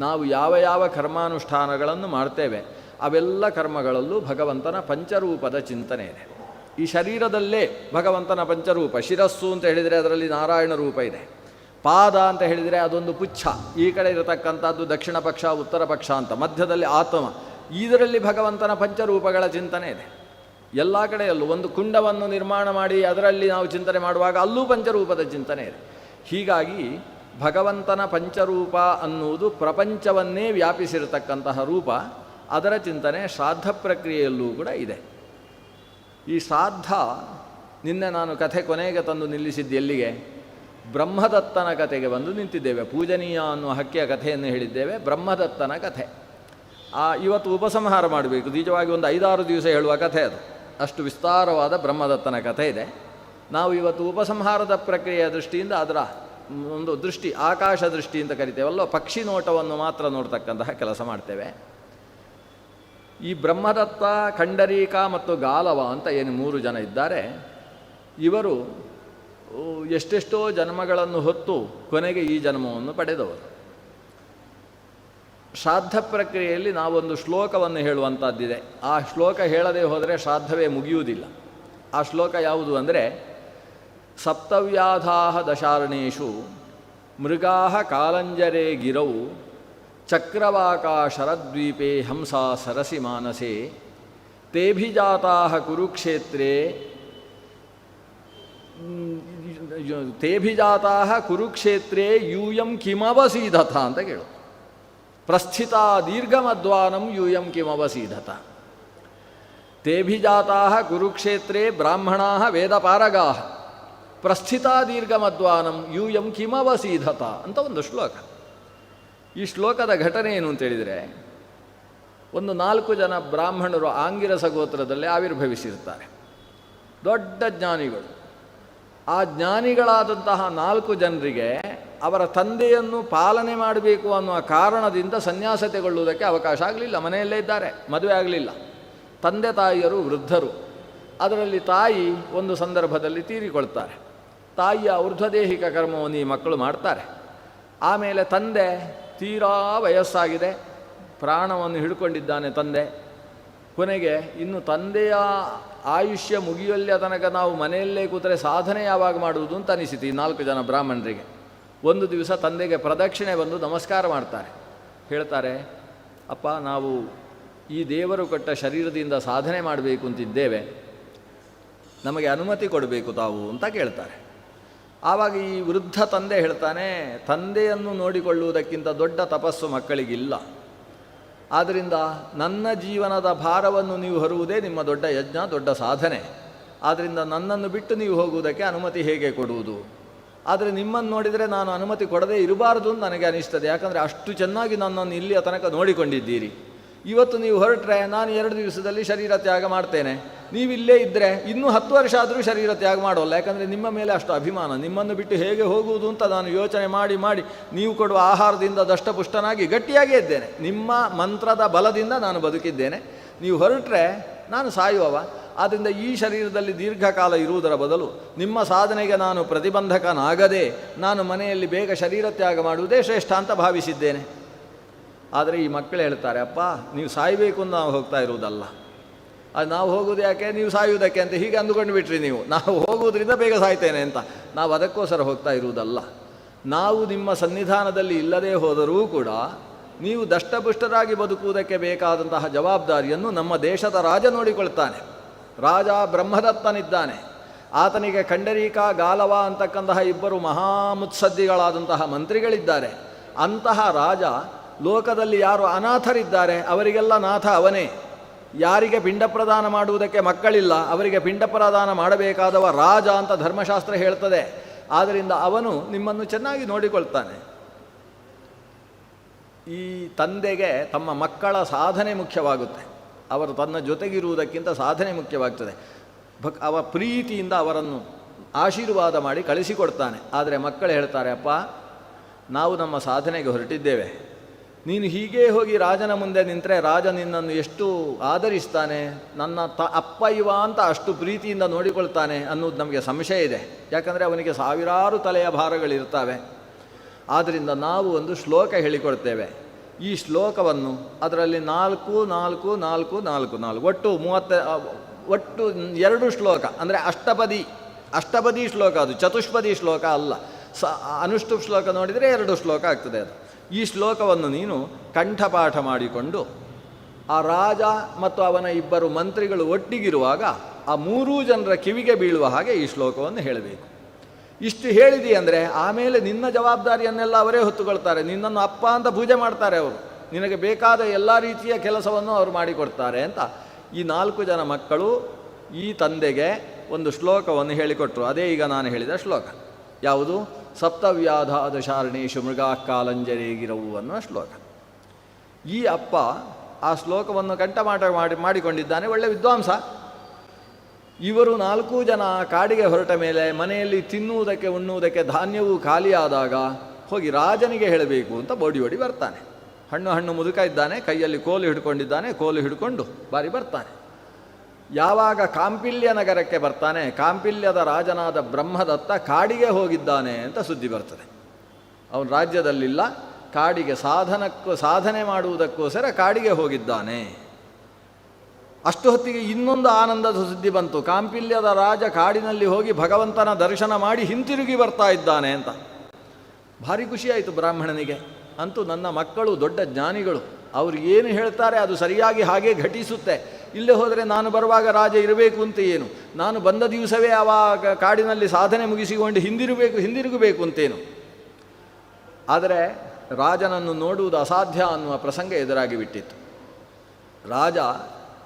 ನಾವು ಯಾವ ಯಾವ ಕರ್ಮಾನುಷ್ಠಾನಗಳನ್ನು ಮಾಡ್ತೇವೆ ಅವೆಲ್ಲ ಕರ್ಮಗಳಲ್ಲೂ ಭಗವಂತನ ಪಂಚರೂಪದ ಚಿಂತನೆ ಇದೆ. ಈ ಶರೀರದಲ್ಲೇ ಭಗವಂತನ ಪಂಚರೂಪ. ಶಿರಸ್ಸು ಅಂತ ಹೇಳಿದರೆ ಅದರಲ್ಲಿ ನಾರಾಯಣ ರೂಪ ಇದೆ. ಪಾದ ಅಂತ ಹೇಳಿದರೆ ಅದೊಂದು ಪುಚ್ಛ, ಈ ಕಡೆ ಇರತಕ್ಕಂಥದ್ದು ದಕ್ಷಿಣ ಪಕ್ಷ ಉತ್ತರ ಪಕ್ಷ ಅಂತ, ಮಧ್ಯದಲ್ಲಿ ಆತ್ಮ. ಇದರಲ್ಲಿ ಭಗವಂತನ ಪಂಚರೂಪಗಳ ಚಿಂತನೆ ಇದೆ. ಎಲ್ಲ ಕಡೆಯಲ್ಲೂ ಒಂದು ಕುಂಡವನ್ನು ನಿರ್ಮಾಣ ಮಾಡಿ ಅದರಲ್ಲಿ ನಾವು ಚಿಂತನೆ ಮಾಡುವಾಗ ಅಲ್ಲೂ ಪಂಚರೂಪದ ಚಿಂತನೆ ಇದೆ. ಹೀಗಾಗಿ ಭಗವಂತನ ಪಂಚರೂಪ ಅನ್ನುವುದು ಪ್ರಪಂಚವನ್ನೇ ವ್ಯಾಪಿಸಿರತಕ್ಕಂತಹ ರೂಪ. ಅದರ ಚಿಂತನೆ ಶ್ರಾದ್ದ ಪ್ರಕ್ರಿಯೆಯಲ್ಲೂ ಕೂಡ ಇದೆ. ಈ ಶ್ರಾದ್ದ ನಿನ್ನೆ ನಾನು ಕಥೆ ಕೊನೆಗೆ ತಂದು ನಿಲ್ಲಿಸಿದ್ದು ಎಲ್ಲಿಗೆ? ಬ್ರಹ್ಮದತ್ತನ ಕಥೆಗೆ ಬಂದು ನಿಂತಿದ್ದೇವೆ. ಪೂಜನೀಯ ಅನ್ನುವ ಹಕ್ಕಿಯ ಕಥೆಯನ್ನು ಹೇಳಿದ್ದೇವೆ, ಬ್ರಹ್ಮದತ್ತನ ಕಥೆ. ಇವತ್ತು ಉಪಸಂಹಾರ ಮಾಡಬೇಕು. ನಿಜವಾಗಿ ಒಂದು 5-6 ದಿವಸ ಹೇಳುವ ಕಥೆ ಅದು, ಅಷ್ಟು ವಿಸ್ತಾರವಾದ ಬ್ರಹ್ಮದತ್ತನ ಕಥೆ ಇದೆ. ನಾವು ಇವತ್ತು ಉಪಸಂಹಾರದ ಪ್ರಕ್ರಿಯೆಯ ದೃಷ್ಟಿಯಿಂದ ಅದರ ಒಂದು ದೃಷ್ಟಿ, ಆಕಾಶ ದೃಷ್ಟಿ ಅಂತ ಕರಿತೇವಲ್ಲ, ಪಕ್ಷಿ ನೋಟವನ್ನು ಮಾತ್ರ ನೋಡ್ತಕ್ಕಂತಹ ಕೆಲಸ ಮಾಡ್ತೇವೆ. ಈ ಬ್ರಹ್ಮದತ್ತ, ಖಂಡರೀಕ ಮತ್ತು ಗಾಲವ ಅಂತ ಏನು 3 ಜನ ಇದ್ದಾರೆ. ಇವರು ಎಷ್ಟೆಷ್ಟೋ ಜನ್ಮಗಳನ್ನು ಹೊತ್ತು ಕೊನೆಗೆ ಈ ಜನ್ಮವನ್ನು ಪಡೆದವರು. ಶ್ರಾದ್ದ ಪ್ರಕ್ರಿಯೆಯಲ್ಲಿ ನಾವೊಂದು ಶ್ಲೋಕವನ್ನು ಹೇಳುವಂಥದ್ದಿದೆ. ಆ ಶ್ಲೋಕ ಹೇಳದೆ ಹೋದರೆ ಶ್ರಾದ್ದವೇ ಮುಗಿಯುವುದಿಲ್ಲ. ಆ ಶ್ಲೋಕ ಯಾವುದು ಅಂದರೆ, ಸಪ್ತವ್ಯಾಧಾ ದಶಾರ್ಣೇಷು ಮೃಗಾ ಕಾಲಂಜರೇ ಗಿರೌ ಚಕ್ರವಾಕ ಶರದ್ವೀಪೇ ಹಂಸಾ ಸರಸಿ ಮಾನಸೆ ತೇಭಿಜಾತಾ ಕುರುಕ್ಷೇತ್ರೇ ಕುರುಕ್ಷೇತ್ರೇ ಯೂಯಂ ಕಿಮವಸೀಧತ ಅಂತ ಕೇಳು. ಪ್ರಸ್ಥಿತ ದೀರ್ಘಮಧ್ವಾನಂ ಯೂಯಂ ಕಿಮವಸೀಧತ. ತೇಭಿಜಾತಾ ಕುರುಕ್ಷೇತ್ರೇ ಬ್ರಾಹ್ಮಣಾ ವೇದಪಾರಗಾ ಪ್ರಸ್ಥಿತ ದೀರ್ಘಮಧ್ವಾನಂ ಯೂಯಂ ಕಿಮವಸೀಧತ ಅಂತ ಒಂದು ಶ್ಲೋಕ. ಈ ಶ್ಲೋಕದ ಘಟನೆ ಏನು ಅಂತೇಳಿದರೆ, ಒಂದು 4 ಜನ ಬ್ರಾಹ್ಮಣರು ಆಂಗಿರಸ ಗೋತ್ರದಲ್ಲಿ ಆವಿರ್ಭವಿಸಿರ್ತಾರೆ. ದೊಡ್ಡ ಜ್ಞಾನಿಗಳು. ಆ ಜ್ಞಾನಿಗಳಾದಂತಹ 4 ಜನರಿಗೆ ಅವರ ತಂದೆಯನ್ನು ಪಾಲನೆ ಮಾಡಬೇಕು ಅನ್ನುವ ಕಾರಣದಿಂದ ಸನ್ಯಾಸ ತೆಗೊಳ್ಳುವುದಕ್ಕೆ ಅವಕಾಶ ಆಗಲಿಲ್ಲ. ಮನೆಯಲ್ಲೇ ಇದ್ದಾರೆ, ಮದುವೆ ಆಗಲಿಲ್ಲ. ತಂದೆ ತಾಯಿಯರು ವೃದ್ಧರು. ಅದರಲ್ಲಿ ತಾಯಿ ಒಂದು ಸಂದರ್ಭದಲ್ಲಿ ತೀರಿಕೊಳ್ತಾರೆ. ತಾಯಿಯ ಊರ್ಧ್ವದೇಹಿಕ ಕರ್ಮವನ್ನು ಈ ಮಕ್ಕಳು ಮಾಡ್ತಾರೆ. ಆಮೇಲೆ ತಂದೆ ತೀರಾ ವಯಸ್ಸಾಗಿದೆ, ಪ್ರಾಣವನ್ನು ಹಿಡ್ಕೊಂಡಿದ್ದಾನೆ ತಂದೆ. ಕೊನೆಗೆ ಇನ್ನು ತಂದೆಯ ಆಯುಷ್ಯ ಮುಗಿಯಲ್ಲಿಯ ತನಕ ನಾವು ಮನೆಯಲ್ಲೇ ಕೂತರೆ ಸಾಧನೆ ಯಾವಾಗ ಮಾಡುವುದು ಅಂತ ಅನಿಸಿತು ಈ 4 ಜನ ಬ್ರಾಹ್ಮಣರಿಗೆ. ಒಂದು ದಿವಸ ತಂದೆಗೆ ಪ್ರದಕ್ಷಿಣೆ ಬಂದು ನಮಸ್ಕಾರ ಮಾಡ್ತಾರೆ. ಹೇಳ್ತಾರೆ, ಅಪ್ಪ, ನಾವು ಈ ದೇವರು ಕೊಟ್ಟ ಶರೀರದಿಂದ ಸಾಧನೆ ಮಾಡಬೇಕು ಅಂತಿದ್ದೇವೆ, ನಮಗೆ ಅನುಮತಿ ಕೊಡಬೇಕು ತಾವು ಅಂತ ಕೇಳ್ತಾರೆ. ಆವಾಗ ಈ ವೃದ್ಧ ತಂದೆ ಹೇಳ್ತಾನೆ, ತಂದೆಯನ್ನು ನೋಡಿಕೊಳ್ಳುವುದಕ್ಕಿಂತ ದೊಡ್ಡ ತಪಸ್ಸು ಮಕ್ಕಳಿಗಿಲ್ಲ. ಆದ್ದರಿಂದ ನನ್ನ ಜೀವನದ ಭಾರವನ್ನು ನೀವು ಹೊರುವುದೇ ನಿಮ್ಮ ದೊಡ್ಡ ಯಜ್ಞ, ದೊಡ್ಡ ಸಾಧನೆ. ಆದ್ದರಿಂದ ನನ್ನನ್ನು ಬಿಟ್ಟು ನೀವು ಹೋಗುವುದಕ್ಕೆ ಅನುಮತಿ ಹೇಗೆ ಕೊಡುವುದು? ಆದರೆ ನಿಮ್ಮನ್ನು ನೋಡಿದರೆ ನಾನು ಅನುಮತಿ ಕೊಡದೇ ಇರಬಾರದು ಅಂತ ನನಗೆ ಅನಿಸ್ತದೆ. ಯಾಕಂದರೆ ಅಷ್ಟು ಚೆನ್ನಾಗಿ ನನ್ನನ್ನು ಇಲ್ಲಿಯ ತನಕ ನೋಡಿಕೊಂಡಿದ್ದೀರಿ. ಇವತ್ತು ನೀವು ಹೊರಟ್ರೆ ನಾನು 2 ದಿವಸದಲ್ಲಿ ಶರೀರ ತ್ಯಾಗ ಮಾಡ್ತೇನೆ. ನೀವಿಲ್ಲೇ ಇದ್ದರೆ ಇನ್ನೂ 10 ವರ್ಷ ಆದರೂ ಶರೀರ ತ್ಯಾಗ ಮಾಡೋಲ್ಲ. ಯಾಕಂದರೆ ನಿಮ್ಮ ಮೇಲೆ ಅಷ್ಟು ಅಭಿಮಾನ. ನಿಮ್ಮನ್ನು ಬಿಟ್ಟು ಹೇಗೆ ಹೋಗುವುದು ಅಂತ ನಾನು ಯೋಚನೆ ಮಾಡಿ ಮಾಡಿ ನೀವು ಕೊಡುವ ಆಹಾರದಿಂದ ದಷ್ಟಪುಷ್ಟನಾಗಿ ಗಟ್ಟಿಯಾಗೇ ಇದ್ದೇನೆ. ನಿಮ್ಮ ಮಂತ್ರದ ಬಲದಿಂದ ನಾನು ಬದುಕಿದ್ದೇನೆ. ನೀವು ಹೊರಟ್ರೆ ನಾನು ಸಾಯುವವ. ಆದ್ದರಿಂದ ಈ ಶರೀರದಲ್ಲಿ ದೀರ್ಘಕಾಲ ಇರುವುದರ ಬದಲು ನಿಮ್ಮ ಸಾಧನೆಗೆ ನಾನು ಪ್ರತಿಬಂಧಕನಾಗದೆ ನಾನು ಮನೆಯಲ್ಲಿ ಬೇಗ ಶರೀರ ತ್ಯಾಗ ಮಾಡುವುದೇ ಶ್ರೇಷ್ಠ ಅಂತ ಭಾವಿಸಿದ್ದೇನೆ. ಆದರೆ ಈ ಮಕ್ಕಳು ಹೇಳ್ತಾರೆ, ಅಪ್ಪ, ನೀವು ಸಾಯಬೇಕು ಅಂತ ನಾವು ಹೋಗ್ತಾ ಇರುವುದಲ್ಲ. ಅದು ನಾವು ಹೋಗೋದು ಯಾಕೆ, ನೀವು ಸಾಯುವುದಕ್ಕೆ ಅಂತ ಹೀಗೆ ಅಂದುಕೊಂಡು ಬಿಟ್ರಿ ನೀವು. ನಾವು ಹೋಗುವುದರಿಂದ ಬೇಗ ಸಾಯ್ತೇನೆ ಅಂತ. ನಾವು ಅದಕ್ಕೋಸ್ಕರ ಹೋಗ್ತಾ ಇರುವುದಲ್ಲ. ನಾವು ನಿಮ್ಮ ಸನ್ನಿಧಾನದಲ್ಲಿ ಇಲ್ಲದೇ ಹೋದರೂ ಕೂಡ ನೀವು ದಷ್ಟಪುಷ್ಟರಾಗಿ ಬದುಕುವುದಕ್ಕೆ ಬೇಕಾದಂತಹ ಜವಾಬ್ದಾರಿಯನ್ನು ನಮ್ಮ ದೇಶದ ರಾಜ ನೋಡಿಕೊಳ್ತಾನೆ. ರಾಜ ಬ್ರಹ್ಮದತ್ತನಿದ್ದಾನೆ. ಆತನಿಗೆ ಖಂಡರೀಕ, ಗಾಲವ ಅಂತಕ್ಕಂತಹ 2 ಮಹಾಮುತ್ಸದ್ದಿಗಳಾದಂತಹ ಮಂತ್ರಿಗಳಿದ್ದಾರೆ. ಅಂತಹ ರಾಜ ಲೋಕದಲ್ಲಿ ಯಾರು ಅನಾಥರಿದ್ದಾರೆ ಅವರಿಗೆಲ್ಲ ನಾಥ ಅವನೇ. ಯಾರಿಗೆ ಪಿಂಡ ಪ್ರದಾನ ಮಾಡುವುದಕ್ಕೆ ಮಕ್ಕಳಿಲ್ಲ ಅವರಿಗೆ ಪಿಂಡ ಪ್ರದಾನ ಮಾಡಬೇಕಾದವ ರಾಜ ಅಂತ ಧರ್ಮಶಾಸ್ತ್ರ ಹೇಳ್ತದೆ. ಆದ್ದರಿಂದ ಅವನು ನಿಮ್ಮನ್ನು ಚೆನ್ನಾಗಿ ನೋಡಿಕೊಳ್ತಾನೆ. ಈ ತಂದೆಗೆ ತಮ್ಮ ಮಕ್ಕಳ ಸಾಧನೆ ಮುಖ್ಯವಾಗುತ್ತೆ. ಅವರು ತನ್ನ ಜೊತೆಗಿರುವುದಕ್ಕಿಂತ ಸಾಧನೆ ಮುಖ್ಯವಾಗ್ತದೆ. ಅವ ಪ್ರೀತಿಯಿಂದ ಅವರನ್ನು ಆಶೀರ್ವಾದ ಮಾಡಿ ಕಳಿಸಿಕೊಡ್ತಾನೆ. ಆದರೆ ಮಕ್ಕಳು ಹೇಳ್ತಾರೆ, ಅಪ್ಪ, ನಾವು ನಮ್ಮ ಸಾಧನೆಗೆ ಹೊರಟಿದ್ದೇವೆ. ನೀನು ಹೀಗೇ ಹೋಗಿ ರಾಜನ ಮುಂದೆ ನಿಂತರೆ ರಾಜ ನಿನ್ನನ್ನು ಎಷ್ಟು ಆದರಿಸ್ತಾನೆ, ನನ್ನ ಅಪ್ಪ ಇವ ಅಂತ ಅಷ್ಟು ಪ್ರೀತಿಯಿಂದ ನೋಡಿಕೊಳ್ತಾನೆ ಅನ್ನೋದು ನಮಗೆ ಸಂಶಯ ಇದೆ. ಯಾಕಂದರೆ ಅವನಿಗೆ ಸಾವಿರಾರು ತಲೆಯ ಭಾರಗಳಿರ್ತವೆ. ಆದ್ದರಿಂದ ನಾವು ಒಂದು ಶ್ಲೋಕ ಹೇಳಿಕೊಡ್ತೇವೆ. ಈ ಶ್ಲೋಕವನ್ನು ಅದರಲ್ಲಿ 4, 4, 4, 4, 4 ಒಟ್ಟು 2 ಶ್ಲೋಕ, ಅಂದರೆ ಅಷ್ಟಪದಿ ಶ್ಲೋಕ, ಅದು ಚತುಷ್ಪದಿ ಶ್ಲೋಕ ಅಲ್ಲ. ಅನುಷ್ಠುಪ್ ಶ್ಲೋಕ ನೋಡಿದರೆ 2 ಶ್ಲೋಕ ಆಗ್ತದೆ ಅದು. ಈ ಶ್ಲೋಕವನ್ನು ನೀನು ಕಂಠಪಾಠ ಮಾಡಿಕೊಂಡು ಆ ರಾಜ ಮತ್ತು ಅವನ 2 ಮಂತ್ರಿಗಳು ಒಟ್ಟಿಗಿರುವಾಗ ಆ 3 ಜನರ ಕಿವಿಗೆ ಬೀಳುವ ಹಾಗೆ ಈ ಶ್ಲೋಕವನ್ನು ಹೇಳಬೇಕು. ಇಷ್ಟು ಹೇಳಿದಿ ಅಂದರೆ ಆಮೇಲೆ ನಿನ್ನ ಜವಾಬ್ದಾರಿಯನ್ನೆಲ್ಲ ಅವರೇ ಹೊತ್ತುಕೊಳ್ತಾರೆ. ನಿನ್ನನ್ನು ಅಪ್ಪ ಅಂತ ಪೂಜೆ ಮಾಡ್ತಾರೆ ಅವರು. ನಿನಗೆ ಬೇಕಾದ ಎಲ್ಲ ರೀತಿಯ ಕೆಲಸವನ್ನು ಅವರು ಮಾಡಿಕೊಡ್ತಾರೆ ಅಂತ ಈ 4 ಜನ ಮಕ್ಕಳು ಈ ತಂದೆಗೆ ಒಂದು ಶ್ಲೋಕವನ್ನು ಹೇಳಿಕೊಟ್ರು. ಅದೇ ಈಗ ನಾನು ಹೇಳಿದ ಶ್ಲೋಕ. ಯಾವುದು? ಸಪ್ತವ್ಯಾಧಾದ ಶಾರಣೇಶು ಮೃಗಾ ಕಾಲಂಜರೇಗಿರವು ಅನ್ನುವ ಶ್ಲೋಕ. ಈ ಅಪ್ಪ ಆ ಶ್ಲೋಕವನ್ನು ಕಂಠಪಾಠ ಮಾಡಿಕೊಂಡಿದ್ದಾನೆ. ಒಳ್ಳೆ ವಿದ್ವಾಂಸ. ಇವರು 4 ಜನ ಕಾಡಿಗೆ ಹೊರಟ ಮೇಲೆ ಮನೆಯಲ್ಲಿ ತಿನ್ನುವುದಕ್ಕೆ ಉಣ್ಣುವುದಕ್ಕೆ ಧಾನ್ಯವೂ ಖಾಲಿಯಾದಾಗ ಹೋಗಿ ರಾಜನಿಗೆ ಹೇಳಬೇಕು ಅಂತ ಓಡಿ ಬರ್ತಾನೆ. ಹಣ್ಣು ಮುದುಕ ಇದ್ದಾನೆ, ಕೈಯಲ್ಲಿ ಕೋಲು ಹಿಡ್ಕೊಂಡು ಬಾರಿ ಬರ್ತಾನೆ. ಯಾವಾಗ ಕಾಂಪಿಲ್ಯ ನಗರಕ್ಕೆ ಬರ್ತಾನೆ, ಕಾಂಪಿಲ್ಯದ ರಾಜನಾದ ಬ್ರಹ್ಮದತ್ತ ಕಾಡಿಗೆ ಹೋಗಿದ್ದಾನೆ ಅಂತ ಸುದ್ದಿ ಬರ್ತದೆ. ಅವನು ರಾಜ್ಯದಲ್ಲಿಲ್ಲ, ಕಾಡಿಗೆ ಸಾಧನೆ ಮಾಡುವುದಕ್ಕೋಸ್ಕರ ಕಾಡಿಗೆ ಹೋಗಿದ್ದಾನೆ. ಅಷ್ಟು ಹೊತ್ತಿಗೆ ಇನ್ನೊಂದು ಆನಂದದ ಸುದ್ದಿ ಬಂತು. ಕಾಂಪಿಲ್ಯದ ರಾಜ ಕಾಡಿನಲ್ಲಿ ಹೋಗಿ ಭಗವಂತನ ದರ್ಶನ ಮಾಡಿ ಹಿಂತಿರುಗಿ ಬರ್ತಾ ಇದ್ದಾನೆ ಅಂತ. ಭಾರಿ ಖುಷಿಯಾಯಿತು ಬ್ರಾಹ್ಮಣನಿಗೆ. ಅಂತೂ ನನ್ನ ಮಕ್ಕಳು ದೊಡ್ಡ ಜ್ಞಾನಿಗಳು, ಅವರು ಏನು ಹೇಳ್ತಾರೆ ಅದು ಸರಿಯಾಗಿ ಹಾಗೇ ಘಟಿಸುತ್ತೆ. ಇಲ್ಲೇ ಹೋದರೆ ನಾನು ಬರುವಾಗ ರಾಜ ಇರಬೇಕು ಅಂತ ಏನು, ನಾನು ಬಂದ ದಿವಸವೇ ಆವಾಗ ಕಾಡಿನಲ್ಲಿ ಸಾಧನೆ ಮುಗಿಸಿಕೊಂಡು ಹಿಂದಿರುಗಬೇಕು ಅಂತೇನು. ಆದರೆ ರಾಜನನ್ನು ನೋಡುವುದು ಅಸಾಧ್ಯ ಅನ್ನುವ ಪ್ರಸಂಗ ಎದುರಾಗಿ ಬಿಟ್ಟಿತ್ತು. ರಾಜ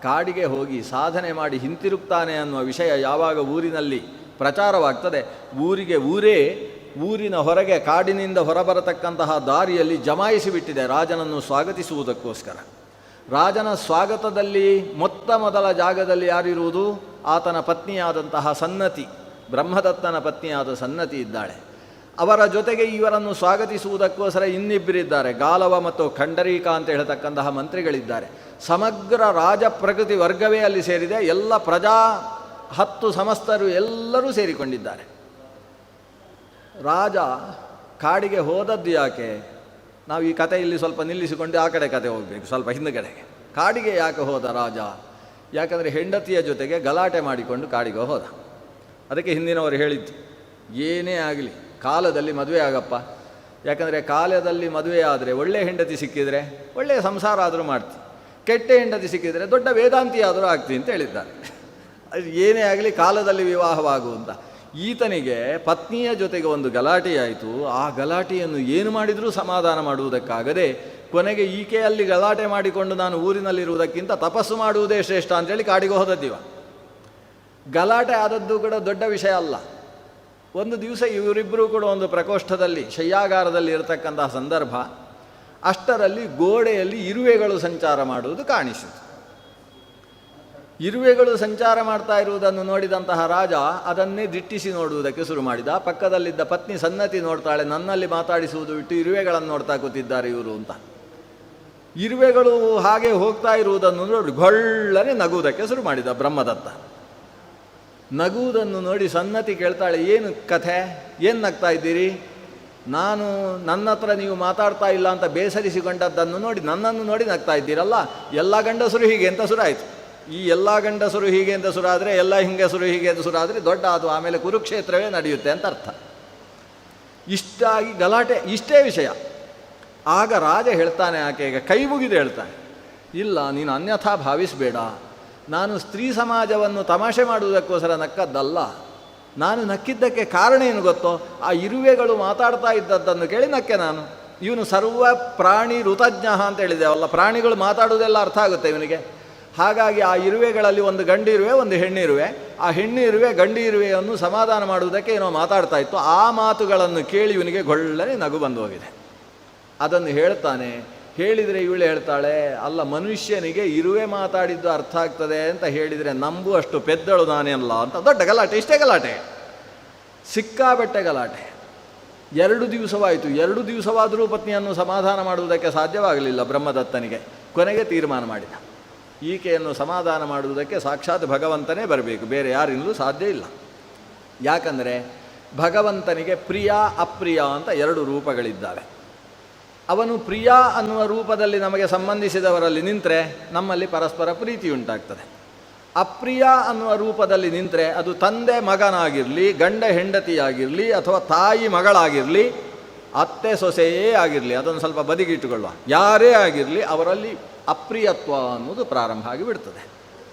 ಕಾಡಿಗೆ ಹೋಗಿ ಸಾಧನೆ ಮಾಡಿ ಹಿಂತಿರುಗ್ತಾನೆ ಅನ್ನುವ ವಿಷಯ ಯಾವಾಗ ಊರಿನಲ್ಲಿ ಪ್ರಚಾರವಾಗ್ತದೆ, ಊರಿನ ಹೊರಗೆ ಕಾಡಿನಿಂದ ಹೊರಬರತಕ್ಕಂತಹ ದಾರಿಯಲ್ಲಿ ಜಮಾಯಿಸಿಬಿಟ್ಟಿದೆ ರಾಜನನ್ನು ಸ್ವಾಗತಿಸುವುದಕ್ಕೋಸ್ಕರ. ರಾಜನ ಸ್ವಾಗತದಲ್ಲಿ ಮೊದಲ ಜಾಗದಲ್ಲಿ ಯಾರಿರುವುದು? ಆತನ ಪತ್ನಿಯಾದಂತಹ ಸನ್ನತಿ, ಬ್ರಹ್ಮದತ್ತನ ಪತ್ನಿಯಾದ ಸನ್ನತಿ ಇದ್ದಾಳೆ. ಅವರ ಜೊತೆಗೆ ಇವರನ್ನು ಸ್ವಾಗತಿಸುವುದಕ್ಕೋಸ್ಕರ ಇನ್ನಿಬ್ಬರಿದ್ದಾರೆ, ಗಾಲವ ಮತ್ತು ಖಂಡರೀಕ ಅಂತ ಹೇಳ್ತಕ್ಕಂತಹ ಮಂತ್ರಿಗಳಿದ್ದಾರೆ. ಸಮಗ್ರ ರಾಜ ಪ್ರಕೃತಿ ವರ್ಗವೇ ಅಲ್ಲಿ ಸೇರಿದೆ. ಎಲ್ಲ ಪ್ರಜಾ 10 ಸಮಸ್ತರು ಎಲ್ಲರೂ ಸೇರಿಕೊಂಡಿದ್ದಾರೆ. ರಾಜ ಕಾಡಿಗೆ ಹೋದದ್ದು ಯಾಕೆ? ನಾವು ಈ ಕಥೆ ಇಲ್ಲಿ ಸ್ವಲ್ಪ ನಿಲ್ಲಿಸಿಕೊಂಡು ಆ ಕಡೆ ಕತೆ ಹೋಗಬೇಕು, ಸ್ವಲ್ಪ ಹಿಂದುಗಡೆಗೆ. ಕಾಡಿಗೆ ಯಾಕೆ ಹೋದ ರಾಜ? ಯಾಕಂದರೆ ಹೆಂಡತಿಯ ಜೊತೆಗೆ ಗಲಾಟೆ ಮಾಡಿಕೊಂಡು ಕಾಡಿಗೆ ಹೋದ. ಅದಕ್ಕೆ ಹಿಂದಿನವರು ಹೇಳಿದ್ದು, ಏನೇ ಆಗಲಿ ಕಾಲದಲ್ಲಿ ಮದುವೆ ಆಗಪ್ಪ. ಯಾಕಂದರೆ ಕಾಲದಲ್ಲಿ ಮದುವೆ ಆದರೆ ಒಳ್ಳೆಯ ಹೆಂಡತಿ ಸಿಕ್ಕಿದರೆ ಒಳ್ಳೆಯ ಸಂಸಾರ ಆದರೂ ಮಾಡ್ತಿ, ಕೆಟ್ಟ ಹೆಂಡತಿ ಸಿಕ್ಕಿದರೆ ದೊಡ್ಡ ವೇದಾಂತಿ ಆದರೂ ಆಗ್ತಿ ಅಂತ ಹೇಳಿದ್ದಾರೆ. ಅದು ಏನೇ ಆಗಲಿ ಕಾಲದಲ್ಲಿ ವಿವಾಹವಾಗು ಅಂತ. ಈತನಿಗೆ ಪತ್ನಿಯ ಜೊತೆಗೆ ಒಂದು ಗಲಾಟೆಯಾಯಿತು. ಆ ಗಲಾಟೆಯನ್ನು ಏನು ಮಾಡಿದರೂ ಸಮಾಧಾನ ಮಾಡುವುದಕ್ಕಾಗದೆ ಕೊನೆಗೆ ಈಕೆಯಲ್ಲಿ ಗಲಾಟೆ ಮಾಡಿಕೊಂಡು ನಾನು ಊರಿನಲ್ಲಿರುವುದಕ್ಕಿಂತ ತಪಸ್ಸು ಮಾಡುವುದೇ ಶ್ರೇಷ್ಠ ಅಂತೇಳಿ ಕಾಡಿಗೆ ಹೋದದ್ದಿವ. ಗಲಾಟೆ ಆದದ್ದು ಕೂಡ ದೊಡ್ಡ ವಿಷಯ ಅಲ್ಲ. ಒಂದು ದಿವಸ ಇವರಿಬ್ಬರೂ ಕೂಡ ಒಂದು ಪ್ರಕೋಷ್ಠದಲ್ಲಿ ಶಯ್ಯಾಗಾರದಲ್ಲಿ ಇರತಕ್ಕಂತಹ ಸಂದರ್ಭ. ಅಷ್ಟರಲ್ಲಿ ಗೋಡೆಯಲ್ಲಿ ಇರುವೆಗಳು ಸಂಚಾರ ಮಾಡುವುದು ಕಾಣಿಸಿತು. ಇರುವೆಗಳು ಸಂಚಾರ ಮಾಡ್ತಾ ಇರುವುದನ್ನು ನೋಡಿದಂತಹ ರಾಜ ಅದನ್ನೇ ದಿಟ್ಟಿಸಿ ನೋಡುವುದಕ್ಕೆ ಶುರು ಮಾಡಿದ. ಪಕ್ಕದಲ್ಲಿದ್ದ ಪತ್ನಿ ಸನ್ನತಿ ನೋಡ್ತಾಳೆ, ನನ್ನಲ್ಲಿ ಮಾತಾಡಿಸುವುದು ಬಿಟ್ಟು ಇರುವೆಗಳನ್ನು ನೋಡ್ತಾ ಕೂತಿದ್ದಾರೆ ಇವರು ಅಂತ. ಇರುವೆಗಳು ಹಾಗೆ ಹೋಗ್ತಾ ಇರುವುದನ್ನು ನೋಡಿ ಗೊಳ್ಳನೆ ನಗುವುದಕ್ಕೆ ಶುರು ಮಾಡಿದ ಬ್ರಹ್ಮದತ್ತ. ನಗುವುದನ್ನು ನೋಡಿ ಸನ್ನತಿ ಕೇಳ್ತಾಳೆ, ಏನು ಕಥೆ, ಏನು ನಗ್ತಾ ಇದ್ದೀರಿ? ನನ್ನ ಹತ್ರ ನೀವು ಮಾತಾಡ್ತಾ ಇಲ್ಲ ಅಂತ ಬೇಸರಿಸಿಕೊಂಡದ್ದನ್ನು ನೋಡಿ ನನ್ನನ್ನು ನೋಡಿ ನಗ್ತಾ ಇದ್ದೀರಲ್ಲ, ಎಲ್ಲ ಗಂಡಸರು ಹೀಗೆ ಅಂತ ಶುರುವಾಯಿತು. ಈ ಎಲ್ಲ ಗಂಡಸರು ಹೀಗೆ ಅಂತ ಶುರುವಾದರೆ, ಎಲ್ಲ ಹಿಂಗಸರು ಹೀಗೆ ಅಂತ ಶುರುವಾದರೆ ದೊಡ್ಡ ಅದು ಆಮೇಲೆ ಕುರುಕ್ಷೇತ್ರವೇ ನಡೆಯುತ್ತೆ ಅಂತ ಅರ್ಥ. ಇಷ್ಟಾಗಿ ಗಲಾಟೆ, ಇಷ್ಟೇ ವಿಷಯ. ಆಗ ರಾಜ ಹೇಳ್ತಾನೆ, ಆಕೆಗೆ ಕೈ ಮುಗಿದು ಹೇಳ್ತಾನೆ, ಇಲ್ಲ ನೀನು ಅನ್ಯಥಾ ಭಾವಿಸಬೇಡ, ನಾನು ಸ್ತ್ರೀ ಸಮಾಜವನ್ನು ತಮಾಷೆ ಮಾಡುವುದಕ್ಕೋಸ್ಕರ ನಕ್ಕದ್ದಲ್ಲ. ನಾನು ನಕ್ಕಿದ್ದಕ್ಕೆ ಕಾರಣ ಏನು ಗೊತ್ತೋ? ಆ ಇರುವೆಗಳು ಮಾತಾಡ್ತಾ ಇದ್ದದ್ದನ್ನು ಕೇಳಿ ನಕ್ಕೆ ನಾನು. ಇವನು ಸರ್ವ ಪ್ರಾಣಿ ಋತಜ್ಞ ಅಂತ ಹೇಳಿದೆವಲ್ಲ, ಪ್ರಾಣಿಗಳು ಮಾತಾಡುವುದೆಲ್ಲ ಅರ್ಥ ಆಗುತ್ತೆ ಇವನಿಗೆ. ಹಾಗಾಗಿ ಆ ಇರುವೆಗಳಲ್ಲಿ ಒಂದು ಗಂಡು ಇರುವೆ, ಒಂದು ಹೆಣ್ಣಿರುವೆ. ಆ ಹೆಣ್ಣು ಇರುವೆ ಗಂಡು ಇರುವೆಯನ್ನು ಸಮಾಧಾನ ಮಾಡುವುದಕ್ಕೆ ಏನೋ ಮಾತಾಡ್ತಾ ಇತ್ತು. ಆ ಮಾತುಗಳನ್ನು ಕೇಳಿ ಇವನಿಗೆ ಗೊಳ್ಳನೆ ನಗು ಬಂದು ಹೋಗಿದೆ. ಅದನ್ನು ಹೇಳ್ತಾನೆ. ಹೇಳಿದರೆ ಇವಳು ಹೇಳ್ತಾಳೆ, ಅಲ್ಲ ಮನುಷ್ಯನಿಗೆ ಇರುವೆ ಮಾತಾಡಿದ್ದು ಅರ್ಥ ಆಗ್ತದೆ ಅಂತ ಹೇಳಿದರೆ ನಂಬುವಷ್ಟು ಪೆದ್ದಳು ನಾನೇ ಅಲ್ಲ ಅಂತ. ದೊಡ್ಡ ಗಲಾಟೆ, ಇಷ್ಟೇ ಗಲಾಟೆ, ಸಿಕ್ಕಾಬಟ್ಟೆ ಗಲಾಟೆ. 2 ದಿವಸವಾಯಿತು. 2 ದಿವಸವಾದರೂ ಪತ್ನಿಯನ್ನು ಸಮಾಧಾನ ಮಾಡುವುದಕ್ಕೆ ಸಾಧ್ಯವಾಗಲಿಲ್ಲ ಬ್ರಹ್ಮದತ್ತನಿಗೆ. ಕೊನೆಗೆ ತೀರ್ಮಾನ ಮಾಡಿದ, ಈಕೆಯನ್ನು ಸಮಾಧಾನ ಮಾಡುವುದಕ್ಕೆ ಸಾಕ್ಷಾತ್ ಭಗವಂತನೇ ಬರಬೇಕು, ಬೇರೆ ಯಾರಿಂದಲೂ ಸಾಧ್ಯ ಇಲ್ಲ. ಯಾಕಂದರೆ ಭಗವಂತನಿಗೆ ಪ್ರಿಯ ಅಪ್ರಿಯ ಅಂತ 2 ರೂಪಗಳಿದ್ದಾವೆ. ಅವನು ಪ್ರಿಯ ಅನ್ನುವ ರೂಪದಲ್ಲಿ ನಮಗೆ ಸಂಬಂಧಿಸಿದವರಲ್ಲಿ ನಿಂತರೆ ನಮ್ಮಲ್ಲಿ ಪರಸ್ಪರ ಪ್ರೀತಿ ಉಂಟಾಗ್ತದೆ. ಅಪ್ರಿಯ ಅನ್ನುವ ರೂಪದಲ್ಲಿ ನಿಂತರೆ ಅದು ತಂದೆ ಮಗನಾಗಿರಲಿ, ಗಂಡ ಹೆಂಡತಿಯಾಗಿರಲಿ, ಅಥವಾ ತಾಯಿ ಮಗಳಾಗಿರಲಿ, ಅತ್ತೆ ಸೊಸೆಯೇ ಆಗಿರಲಿ, ಅದನ್ನು ಸ್ವಲ್ಪ ಬದಿಗಿಟ್ಟುಕೊಳ್ಳುವ, ಯಾರೇ ಆಗಿರಲಿ ಅವರಲ್ಲಿ ಅಪ್ರಿಯತ್ವ ಅನ್ನೋದು ಪ್ರಾರಂಭ ಆಗಿಬಿಡ್ತದೆ.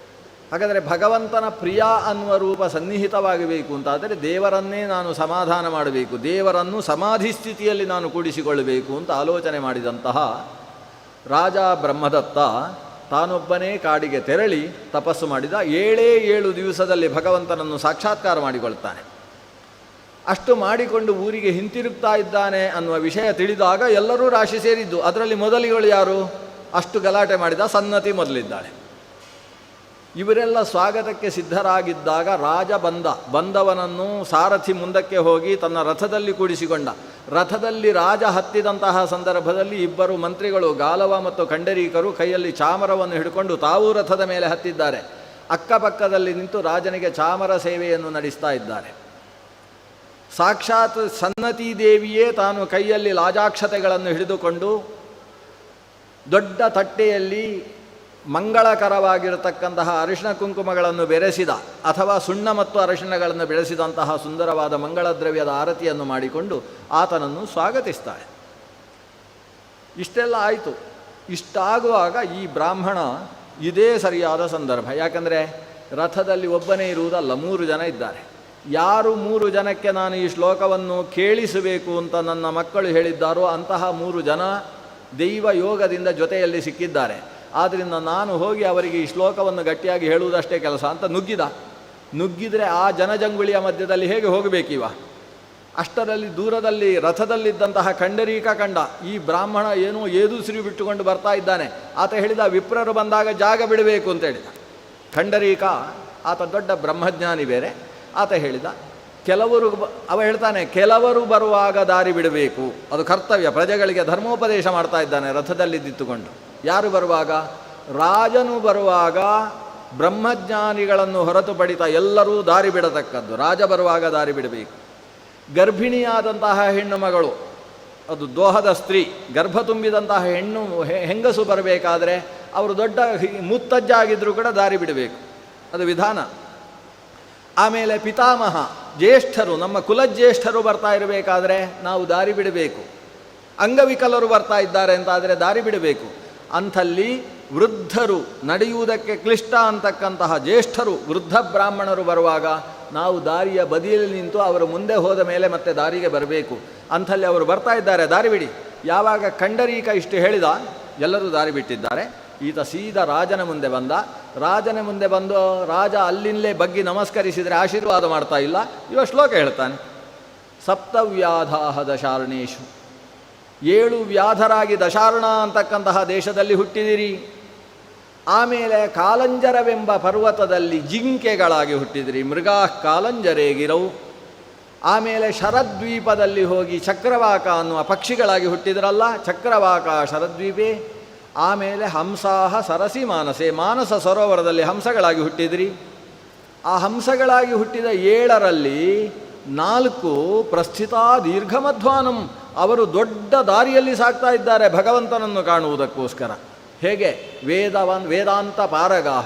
ಹಾಗಾದರೆ ಭಗವಂತನ ಪ್ರಿಯ ಅನ್ನುವ ರೂಪ ಸನ್ನಿಹಿತವಾಗಬೇಕು ಅಂತಾದರೆ ದೇವರನ್ನೇ ನಾನು ಸಮಾಧಾನ ಮಾಡಬೇಕು, ದೇವರನ್ನು ಸಮಾಧಿ ಸ್ಥಿತಿಯಲ್ಲಿ ನಾನು ಕೂಡಿಸಿಕೊಳ್ಳಬೇಕು ಅಂತ ಆಲೋಚನೆ ಮಾಡಿದಂತಹ ರಾಜ ಬ್ರಹ್ಮದತ್ತ ತಾನೊಬ್ಬನೇ ಕಾಡಿಗೆ ತೆರಳಿ ತಪಸ್ಸು ಮಾಡಿದ. 7 ದಿವಸದಲ್ಲಿ ಭಗವಂತನನ್ನು ಸಾಕ್ಷಾತ್ಕಾರ ಮಾಡಿಕೊಳ್ತಾನೆ. ಅಷ್ಟು ಮಾಡಿಕೊಂಡು ಊರಿಗೆ ಹಿಂತಿರುಗ್ತಾ ಇದ್ದಾನೆ ಅನ್ನುವ ವಿಷಯ ತಿಳಿದಾಗ ಎಲ್ಲರೂ ರಾಶಿ ಸೇರಿದ್ದು. ಅದರಲ್ಲಿ ಮೊದಲಿಗಳು ಯಾರು? ಅಷ್ಟು ಗಲಾಟೆ ಮಾಡಿದ ಸನ್ನತಿ ಮೊದಲಿದ್ದಾಳೆ. ಇವರೆಲ್ಲ ಸ್ವಾಗತಕ್ಕೆ ಸಿದ್ಧರಾಗಿದ್ದಾಗ ರಾಜ ಬಂದವನನ್ನು ಸಾರಥಿ ಮುಂದಕ್ಕೆ ಹೋಗಿ ತನ್ನ ರಥದಲ್ಲಿ ಕೂಡಿಸಿಕೊಂಡ. ರಥದಲ್ಲಿ ರಾಜ ಹತ್ತಿದಂತಹ ಸಂದರ್ಭದಲ್ಲಿ 2 ಮಂತ್ರಿಗಳು ಗಾಲವ ಮತ್ತು ಖಂಡರೀಕರು ಕೈಯಲ್ಲಿ ಚಾಮರವನ್ನು ಹಿಡ್ಕೊಂಡು ತಾವೂ ರಥದ ಮೇಲೆ ಹತ್ತಿದ್ದಾರೆ. ಅಕ್ಕಪಕ್ಕದಲ್ಲಿ ನಿಂತು ರಾಜನಿಗೆ ಚಾಮರ ಸೇವೆಯನ್ನು ನಡೆಸ್ತಾ ಇದ್ದಾರೆ. ಸಾಕ್ಷಾತ್ ಸನ್ನತಿ ದೇವಿಯೇ ತಾನು ಕೈಯಲ್ಲಿ ಲಾಜಾಕ್ಷತೆಗಳನ್ನು ಹಿಡಿದುಕೊಂಡು ದೊಡ್ಡ ತಟ್ಟೆಯಲ್ಲಿ ಮಂಗಳಕರವಾಗಿರತಕ್ಕಂತಹ ಅರಿಶಿಣ ಕುಂಕುಮಗಳನ್ನು ಬೆರೆಸಿದ ಅಥವಾ ಸುಣ್ಣ ಮತ್ತು ಅರಿಶಿಣಗಳನ್ನು ಬೆಳೆಸಿದಂತಹ ಸುಂದರವಾದ ಮಂಗಳ ದ್ರವ್ಯದ ಆರತಿಯನ್ನು ಮಾಡಿಕೊಂಡು ಆತನನ್ನು ಸ್ವಾಗತಿಸ್ತಾಳೆ. ಇಷ್ಟೆಲ್ಲ ಆಯಿತು. ಇಷ್ಟಾಗುವಾಗ ಈ ಬ್ರಾಹ್ಮಣ ಇದೇ ಸರಿಯಾದ ಸಂದರ್ಭ. ಯಾಕಂದರೆ ರಥದಲ್ಲಿ ಒಬ್ಬನೇ ಇರುವುದಲ್ಲ, 3 ಜನ ಇದ್ದಾರೆ. ಯಾರು 3 ಜನಕ್ಕೆ ನಾನು ಈ ಶ್ಲೋಕವನ್ನು ಕೇಳಿಸಬೇಕು ಅಂತ ನನ್ನ ಮಕ್ಕಳು ಹೇಳಿದ್ದಾರೋ ಅಂತಹ 3 ಜನ ದೈವ ಯೋಗದಿಂದ ಜೊತೆಯಲ್ಲಿ ಸಿಕ್ಕಿದ್ದಾರೆ. ಆದ್ದರಿಂದ ನಾನು ಹೋಗಿ ಅವರಿಗೆ ಈ ಶ್ಲೋಕವನ್ನು ಗಟ್ಟಿಯಾಗಿ ಹೇಳುವುದಷ್ಟೇ ಕೆಲಸ ಅಂತ ನುಗ್ಗಿದರೆ ಆ ಜನಜಂಗುಳಿಯ ಮಧ್ಯದಲ್ಲಿ ಹೇಗೆ ಹೋಗಬೇಕಿವ? ಅಷ್ಟರಲ್ಲಿ ದೂರದಲ್ಲಿ ರಥದಲ್ಲಿದ್ದಂತಹ ಖಂಡರೀಕ ಕಂಡ ಈ ಬ್ರಾಹ್ಮಣ ಏನೋ ಏದುಸಿರಿ ಬಿಟ್ಟುಕೊಂಡು ಬರ್ತಾ ಇದ್ದಾನೆ. ಆತ ಹೇಳಿದ, ವಿಪ್ರರು ಬಂದಾಗ ಜಾಗ ಬಿಡಬೇಕು ಅಂತ ಹೇಳಿದ. ಖಂಡರೀಕ ಆತ ದೊಡ್ಡ ಬ್ರಹ್ಮಜ್ಞಾನಿ ಬೇರೆ. ಆತ ಹೇಳಿದ, ಕೆಲವರು ಬರುವಾಗ ದಾರಿ ಬಿಡಬೇಕು, ಅದು ಕರ್ತವ್ಯ. ಪ್ರಜೆಗಳಿಗೆ ಧರ್ಮೋಪದೇಶ ಮಾಡ್ತಾ ಇದ್ದಾನೆ ರಥದಲ್ಲಿದ್ದುಕೊಂಡು. ಯಾರು ಬರುವಾಗ? ರಾಜನು ಬರುವಾಗ ಬ್ರಹ್ಮಜ್ಞಾನಿಗಳನ್ನು ಹೊರತುಪಡಿತ ಎಲ್ಲರೂ ದಾರಿ ಬಿಡತಕ್ಕದ್ದು. ರಾಜ ಬರುವಾಗ ದಾರಿ ಬಿಡಬೇಕು. ಗರ್ಭಿಣಿಯಾದಂತಹ ಹೆಣ್ಣು ಮಗಳು, ಅದು ದೋಹದ ಸ್ತ್ರೀ, ಗರ್ಭ ತುಂಬಿದಂತಹ ಹೆಂಗಸು ಬರಬೇಕಾದ್ರೆ ಅವರು ದೊಡ್ಡ ಮುತ್ತಜ್ಜ ಆಗಿದ್ದರೂ ಕೂಡ ದಾರಿ ಬಿಡಬೇಕು, ಅದು ವಿಧಾನ. ಆಮೇಲೆ ಪಿತಾಮಹ, ಜ್ಯೇಷ್ಠರು, ನಮ್ಮ ಕುಲಜ್ಯೇಷ್ಠರು ಬರ್ತಾ ಇರಬೇಕಾದ್ರೆ ನಾವು ದಾರಿ ಬಿಡಬೇಕು. ಅಂಗವಿಕಲರು ಬರ್ತಾ ಇದ್ದಾರೆ ಅಂತಾದರೆ ದಾರಿ ಬಿಡಬೇಕು. ಅಂಥಲ್ಲಿ ವೃದ್ಧರು, ನಡೆಯುವುದಕ್ಕೆ ಕ್ಲಿಷ್ಟ ಅಂತಕ್ಕಂತಹ ಜ್ಯೇಷ್ಠರು, ವೃದ್ಧ ಬ್ರಾಹ್ಮಣರು ಬರುವಾಗ ನಾವು ದಾರಿಯ ಬದಿಯಲ್ಲಿ ನಿಂತು ಅವರು ಮುಂದೆ ಹೋದ ಮೇಲೆ ಮತ್ತೆ ದಾರಿಗೆ ಬರಬೇಕು. ಅಂಥಲ್ಲಿ ಅವರು ಬರ್ತಾ ಇದ್ದಾರೆ, ದಾರಿ ಬಿಡಿ. ಯಾವಾಗ ಖಂಡರೀಕ ಇಷ್ಟು ಹೇಳಿದ, ಎಲ್ಲರೂ ದಾರಿ ಬಿಟ್ಟಿದ್ದಾರೆ. ಈತ ಸೀದಾ ರಾಜನ ಮುಂದೆ ಬಂದ. ರಾಜನ ಮುಂದೆ ಬಂದು ರಾಜ ಅಲ್ಲಿಂದಲೇ ಬಗ್ಗಿ ನಮಸ್ಕರಿಸಿದರೆ ಆಶೀರ್ವಾದ ಮಾಡ್ತಾ ಇಲ್ಲ. ಇವ ಶ್ಲೋಕ ಹೇಳ್ತಾನೆ, ಸಪ್ತವ್ಯಾಧಾಹ ದಶಾರ್ಣೇಶು, 7 ವ್ಯಾಧರಾಗಿ ದಶಾರ್ಣ ಅಂತಕ್ಕಂತಹ ದೇಶದಲ್ಲಿ ಹುಟ್ಟಿದಿರಿ. ಆಮೇಲೆ ಕಾಲಂಜರವೆಂಬ ಪರ್ವತದಲ್ಲಿ ಜಿಂಕೆಗಳಾಗಿ ಹುಟ್ಟಿದಿರಿ, ಮೃಗಾ ಕಾಲಂಜರೇಗಿರವು. ಆಮೇಲೆ ಶರದ್ವೀಪದಲ್ಲಿ ಹೋಗಿ ಚಕ್ರವಾಕ ಅನ್ನುವ ಪಕ್ಷಿಗಳಾಗಿ ಹುಟ್ಟಿದ್ರಲ್ಲ, ಚಕ್ರವಾಕ ಶರದ್ವೀಪೆ. ಆಮೇಲೆ ಹಂಸಾಹ ಸರಸಿ ಮಾನಸೆ, ಮಾನಸ ಸರೋವರದಲ್ಲಿ ಹಂಸಗಳಾಗಿ ಹುಟ್ಟಿದ್ರಿ. ಆ ಹಂಸಗಳಾಗಿ ಹುಟ್ಟಿದ 7ರಲ್ಲಿ 4 ಪ್ರಸ್ಥಿತಾ ದೀರ್ಘಮಧ್ವಾನಂ, ಅವರು ದೊಡ್ಡ ದಾರಿಯಲ್ಲಿ ಸಾಗ್ತಾ ಇದ್ದಾರೆ ಭಗವಂತನನ್ನು ಕಾಣುವುದಕ್ಕೋಸ್ಕರ. ಹೇಗೆ? ವೇದಾಂತ ಪಾರಗಾಹ,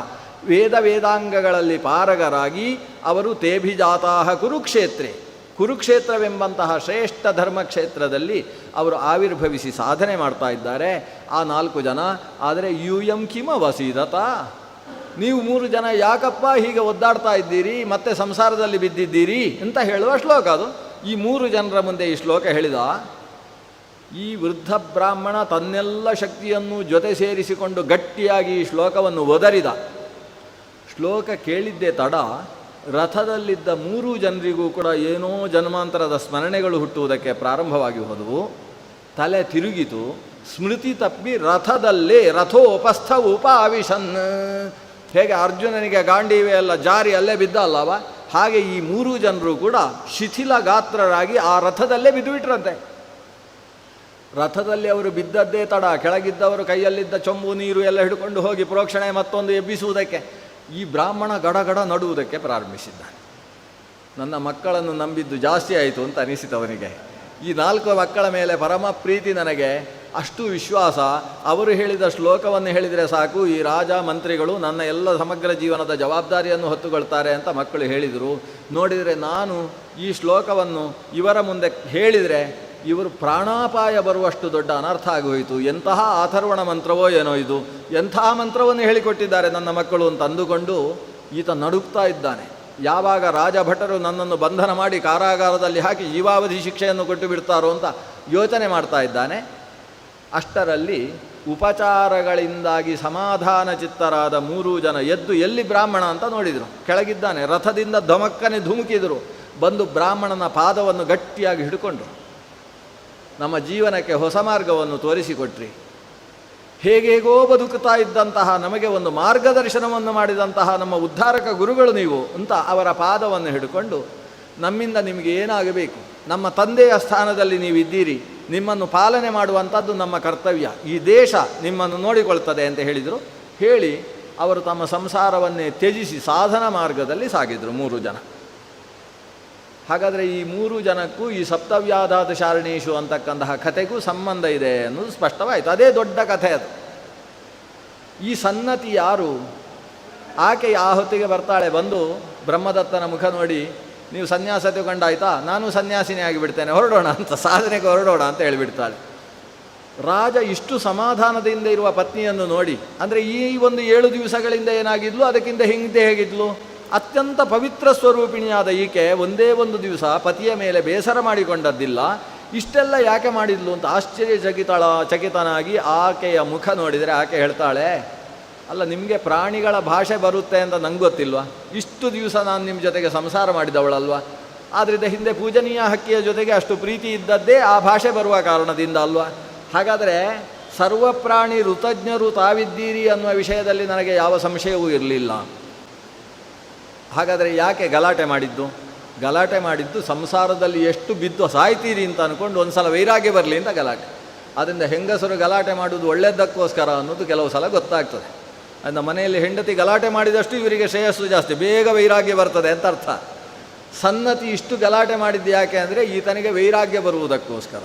ವೇದಾಂಗಗಳಲ್ಲಿ ಪಾರಗರಾಗಿ ಅವರು ತೇಭಿಜಾತಾಹ ಕುರುಕ್ಷೇತ್ರೆ, ಕುರುಕ್ಷೇತ್ರವೆಂಬಂತಹ ಶ್ರೇಷ್ಠ ಧರ್ಮಕ್ಷೇತ್ರದಲ್ಲಿ ಅವರು ಆವಿರ್ಭವಿಸಿ ಸಾಧನೆ ಮಾಡ್ತಾ ಇದ್ದಾರೆ ಆ 4 ಜನ. ಆದರೆ ಯೂಯಂ ಕಿಮ ವಸೀದತ, ನೀವು 3 ಜನ ಯಾಕಪ್ಪ ಹೀಗೆ ಒದ್ದಾಡ್ತಾ ಇದ್ದೀರಿ, ಮತ್ತೆ ಸಂಸಾರದಲ್ಲಿ ಬಿದ್ದಿದ್ದೀರಿ ಅಂತ ಹೇಳುವ ಶ್ಲೋಕ ಅದು. ಈ 3 ಜನರ ಮುಂದೆ ಈ ಶ್ಲೋಕ ಹೇಳಿದ. ಈ ವೃದ್ಧ ಬ್ರಾಹ್ಮಣ ತನ್ನೆಲ್ಲ ಶಕ್ತಿಯನ್ನು ಜೊತೆ ಸೇರಿಸಿಕೊಂಡು ಗಟ್ಟಿಯಾಗಿ ಈ ಶ್ಲೋಕವನ್ನು ಒದರಿದ. ಶ್ಲೋಕ ಕೇಳಿದ್ದೇ ತಡ ರಥದಲ್ಲಿದ್ದ 3 ಜನರಿಗೂ ಕೂಡ ಏನೋ ಜನ್ಮಾಂತರದ ಸ್ಮರಣೆಗಳು ಹುಟ್ಟುವುದಕ್ಕೆ ಪ್ರಾರಂಭವಾಗಿ ಹೋದವು. ತಲೆ ತಿರುಗಿತು, ಸ್ಮೃತಿ ತಪ್ಪಿ ರಥದಲ್ಲೇ ರಥೋಪಸ್ಥ ಉಪಾವಿಶನ್. ಹೇಗೆ ಅರ್ಜುನನಿಗೆ ಗಾಂಡೀವೆ ಎಲ್ಲ ಜಾರಿ ಅಲ್ಲೇ ಬಿದ್ದ ಅಲ್ಲವ, ಹಾಗೆ ಈ ಮೂರೂ ಜನರು ಕೂಡ ಶಿಥಿಲ ಗಾತ್ರರಾಗಿ ಆ ರಥದಲ್ಲೇ ಬಿದ್ದುಬಿಟ್ರಂತೆ. ರಥದಲ್ಲಿ ಅವರು ಬಿದ್ದದ್ದೇ ತಡ, ಕೆಳಗಿದ್ದವರು ಕೈಯಲ್ಲಿದ್ದ ಚೊಂಬು ನೀರು ಎಲ್ಲ ಹಿಡ್ಕೊಂಡು ಹೋಗಿ ಪ್ರೋಕ್ಷಣೆ ಮತ್ತೊಂದು ಎಬ್ಬಿಸುವುದಕ್ಕೆ, ಈ ಬ್ರಾಹ್ಮಣ ಗಡಗಡ ನಡುವುದಕ್ಕೆ ಪ್ರಾರಂಭಿಸಿದ್ದಾನೆ. ನನ್ನ ಮಕ್ಕಳನ್ನು ನಂಬಿದ್ದು ಜಾಸ್ತಿ ಆಯಿತು ಅಂತ ಅನಿಸಿತವನಿಗೆ. ಈ 4 ಮಕ್ಕಳ ಮೇಲೆ ಪರಮ ಪ್ರೀತಿ ನನಗೆ, ಅಷ್ಟು ವಿಶ್ವಾಸ. ಅವರು ಹೇಳಿದ ಶ್ಲೋಕವನ್ನು ಹೇಳಿದರೆ ಸಾಕು, ಈ ರಾಜ ಮಂತ್ರಿಗಳು ನನ್ನ ಎಲ್ಲ ಸಮಗ್ರ ಜೀವನದ ಜವಾಬ್ದಾರಿಯನ್ನು ಹೊತ್ತುಕೊಳ್ತಾರೆ ಅಂತ ಮಕ್ಕಳು ಹೇಳಿದರು. ನೋಡಿದರೆ ನಾನು ಈ ಶ್ಲೋಕವನ್ನು ಇವರ ಮುಂದೆ ಹೇಳಿದರೆ ಇವರು ಪ್ರಾಣಾಪಾಯ ಬರುವಷ್ಟು ದೊಡ್ಡ ಅನರ್ಥ ಆಗೋಯಿತು. ಎಂತಹ ಅಥರ್ವಣ ಮಂತ್ರವೋ ಏನೋ ಇದು, ಎಂತಹ ಮಂತ್ರವನ್ನು ಹೇಳಿಕೊಟ್ಟಿದ್ದಾರೆ ನನ್ನ ಮಕ್ಕಳು ಅಂತ ಅಂದುಕೊಂಡು ಈತ ನಡುಗ್ತಾ ಇದ್ದಾನೆ. ಯಾವಾಗ ರಾಜಭಟರು ನನ್ನನ್ನು ಬಂಧನ ಮಾಡಿ ಕಾರಾಗಾರದಲ್ಲಿ ಹಾಕಿ ಜೀವಾವಧಿ ಶಿಕ್ಷೆಯನ್ನು ಕೊಟ್ಟು ಬಿಡ್ತಾರೋ ಅಂತ ಯೋಚನೆ ಮಾಡ್ತಾ ಇದ್ದಾನೆ. ಅಷ್ಟರಲ್ಲಿ ಉಪಚಾರಗಳಿಂದಾಗಿ ಸಮಾಧಾನ ಚಿತ್ತರಾದ 3 ಜನ ಎದ್ದು ಎಲ್ಲಿ ಬ್ರಾಹ್ಮಣ ಅಂತ ನೋಡಿದರು. ಕೆಳಗಿದ್ದಾನೆ. ರಥದಿಂದ ಧಮಕ್ಕನೆ ಧುಮುಕಿದರು. ಬಂದು ಬ್ರಾಹ್ಮಣನ ಪಾದವನ್ನು ಗಟ್ಟಿಯಾಗಿ ಹಿಡ್ಕೊಂಡ್ರು. ನಮ್ಮ ಜೀವನಕ್ಕೆ ಹೊಸ ಮಾರ್ಗವನ್ನು ತೋರಿಸಿಕೊಟ್ರಿ, ಹೇಗೇಗೋ ಬದುಕುತ್ತಾ ಇದ್ದಂತಹ ನಮಗೆ ಒಂದು ಮಾರ್ಗದರ್ಶನವನ್ನು ಮಾಡಿದಂತಹ ನಮ್ಮ ಉದ್ಧಾರಕ ಗುರುಗಳು ನೀವು ಅಂತ ಅವರ ಪಾದವನ್ನು ಹಿಡ್ಕೊಂಡು, ನಮ್ಮಿಂದ ನಿಮಗೆ ಏನಾಗಬೇಕು, ನಮ್ಮ ತಂದೆಯ ಸ್ಥಾನದಲ್ಲಿ ನೀವಿದ್ದೀರಿ, ನಿಮ್ಮನ್ನು ಪಾಲನೆ ಮಾಡುವಂಥದ್ದು ನಮ್ಮ ಕರ್ತವ್ಯ, ಈ ದೇಶ ನಿಮ್ಮನ್ನು ನೋಡಿಕೊಳ್ತದೆ ಅಂತ ಹೇಳಿದರು. ಹೇಳಿ ಅವರು ತಮ್ಮ ಸಂಸಾರವನ್ನೇ ತ್ಯಜಿಸಿ ಸಾಧನ ಮಾರ್ಗದಲ್ಲಿ ಸಾಗಿದರು 3 ಜನ. ಹಾಗಾದರೆ ಈ 3 ಜನಕ್ಕೂ ಈ ಸಪ್ತವ್ಯಾಧಾತ ಶಾರಣೀಷು ಅಂತಕ್ಕಂತಹ ಕಥೆಗೂ ಸಂಬಂಧ ಇದೆ ಅನ್ನೋದು ಸ್ಪಷ್ಟವಾಯಿತು. ಅದೇ ದೊಡ್ಡ ಕಥೆ ಅದು. ಈ ಸನ್ನತಿ ಯಾರು? ಆಕೆ ಆ ಹೊತ್ತಿಗೆ ಬರ್ತಾಳೆ. ಬಂದು ಬ್ರಹ್ಮದತ್ತನ ಮುಖ ನೋಡಿ, ನೀವು ಸನ್ಯಾಸ ತಗೊಂಡಾಯ್ತಾ, ನಾನು ಸನ್ಯಾಸಿನೇ ಆಗಿಬಿಡ್ತೇನೆ, ಹೊರಡೋಣ ಅಂತ, ಸಾಧನೆಗೆ ಹೊರಡೋಣ ಅಂತ ಹೇಳಿಬಿಡ್ತಾಳೆ. ರಾಜ ಇಷ್ಟು ಸಮಾಧಾನದಿಂದ ಇರುವ ಪತ್ನಿಯನ್ನು ನೋಡಿ, ಅಂದರೆ ಈ ಒಂದು 7 ದಿವಸಗಳಿಂದ ಏನಾಗಿದ್ಲು, ಅದಕ್ಕಿಂತ ಹಿಂದೆ ಹೇಗಿದ್ಲು, ಅತ್ಯಂತ ಪವಿತ್ರ ಸ್ವರೂಪಿಣಿಯಾದ ಈಕೆ ಒಂದೇ ಒಂದು ದಿವಸ ಪತಿಯ ಮೇಲೆ ಬೇಸರ ಮಾಡಿಕೊಂಡದ್ದಿಲ್ಲ. ಇಷ್ಟೆಲ್ಲ ಯಾಕೆ ಮಾಡಿದ್ಲು ಅಂತ ಚಕಿತನಾಗಿ ಆಕೆಯ ಮುಖ ನೋಡಿದರೆ ಆಕೆ ಹೇಳ್ತಾಳೆ, ಅಲ್ಲ ನಿಮಗೆ ಪ್ರಾಣಿಗಳ ಭಾಷೆ ಬರುತ್ತೆ ಅಂತ ನಂಗೆ ಗೊತ್ತಿಲ್ವಾ, ಇಷ್ಟು ದಿವಸ ನಾನು ನಿಮ್ಮ ಜೊತೆಗೆ ಸಂಸಾರ ಮಾಡಿದವಳಲ್ವ, ಆದ್ದರಿಂದ ಹಿಂದೆ ಪೂಜನೀಯ ಹಕ್ಕಿಯ ಜೊತೆಗೆ ಅಷ್ಟು ಪ್ರೀತಿ ಇದ್ದದ್ದೇ ಆ ಭಾಷೆ ಬರುವ ಕಾರಣದಿಂದ ಅಲ್ವಾ. ಹಾಗಾದರೆ ಸರ್ವಪ್ರಾಣಿ ಋತಜ್ಞರು ತಾವಿದ್ದೀರಿ ಅನ್ನುವ ವಿಷಯದಲ್ಲಿ ನನಗೆ ಯಾವ ಸಂಶಯವೂ ಇರಲಿಲ್ಲ. ಹಾಗಾದರೆ ಯಾಕೆ ಗಲಾಟೆ ಮಾಡಿದ್ದು? ಗಲಾಟೆ ಮಾಡಿದ್ದು ಸಂಸಾರದಲ್ಲಿ ಎಷ್ಟು ಬಿದ್ದು ಸಾಯ್ತೀರಿ ಅಂತ ಅಂದ್ಕೊಂಡು ಒಂದು ಸಲ ವೈರಾಗ್ಯ ಬರಲಿ ಅಂತ ಗಲಾಟೆ. ಆದ್ದರಿಂದ ಹೆಂಗಸರು ಗಲಾಟೆ ಮಾಡುವುದು ಒಳ್ಳೆಯದಕ್ಕೋಸ್ಕರ ಅನ್ನೋದು ಕೆಲವು ಸಲ ಗೊತ್ತಾಗ್ತದೆ. ಅದನ್ನು ಮನೆಯಲ್ಲಿ ಹೆಂಡತಿ ಗಲಾಟೆ ಮಾಡಿದಷ್ಟು ಇವರಿಗೆ ಶ್ರೇಯಸ್ಸು ಜಾಸ್ತಿ, ಬೇಗ ವೈರಾಗ್ಯ ಬರ್ತದೆ ಅಂತ ಅರ್ಥ. ಸನ್ನತಿ ಇಷ್ಟು ಗಲಾಟೆ ಮಾಡಿದ್ದು ಯಾಕೆ ಅಂದರೆ ಈತನಿಗೆ ವೈರಾಗ್ಯ ಬರುವುದಕ್ಕೋಸ್ಕರ.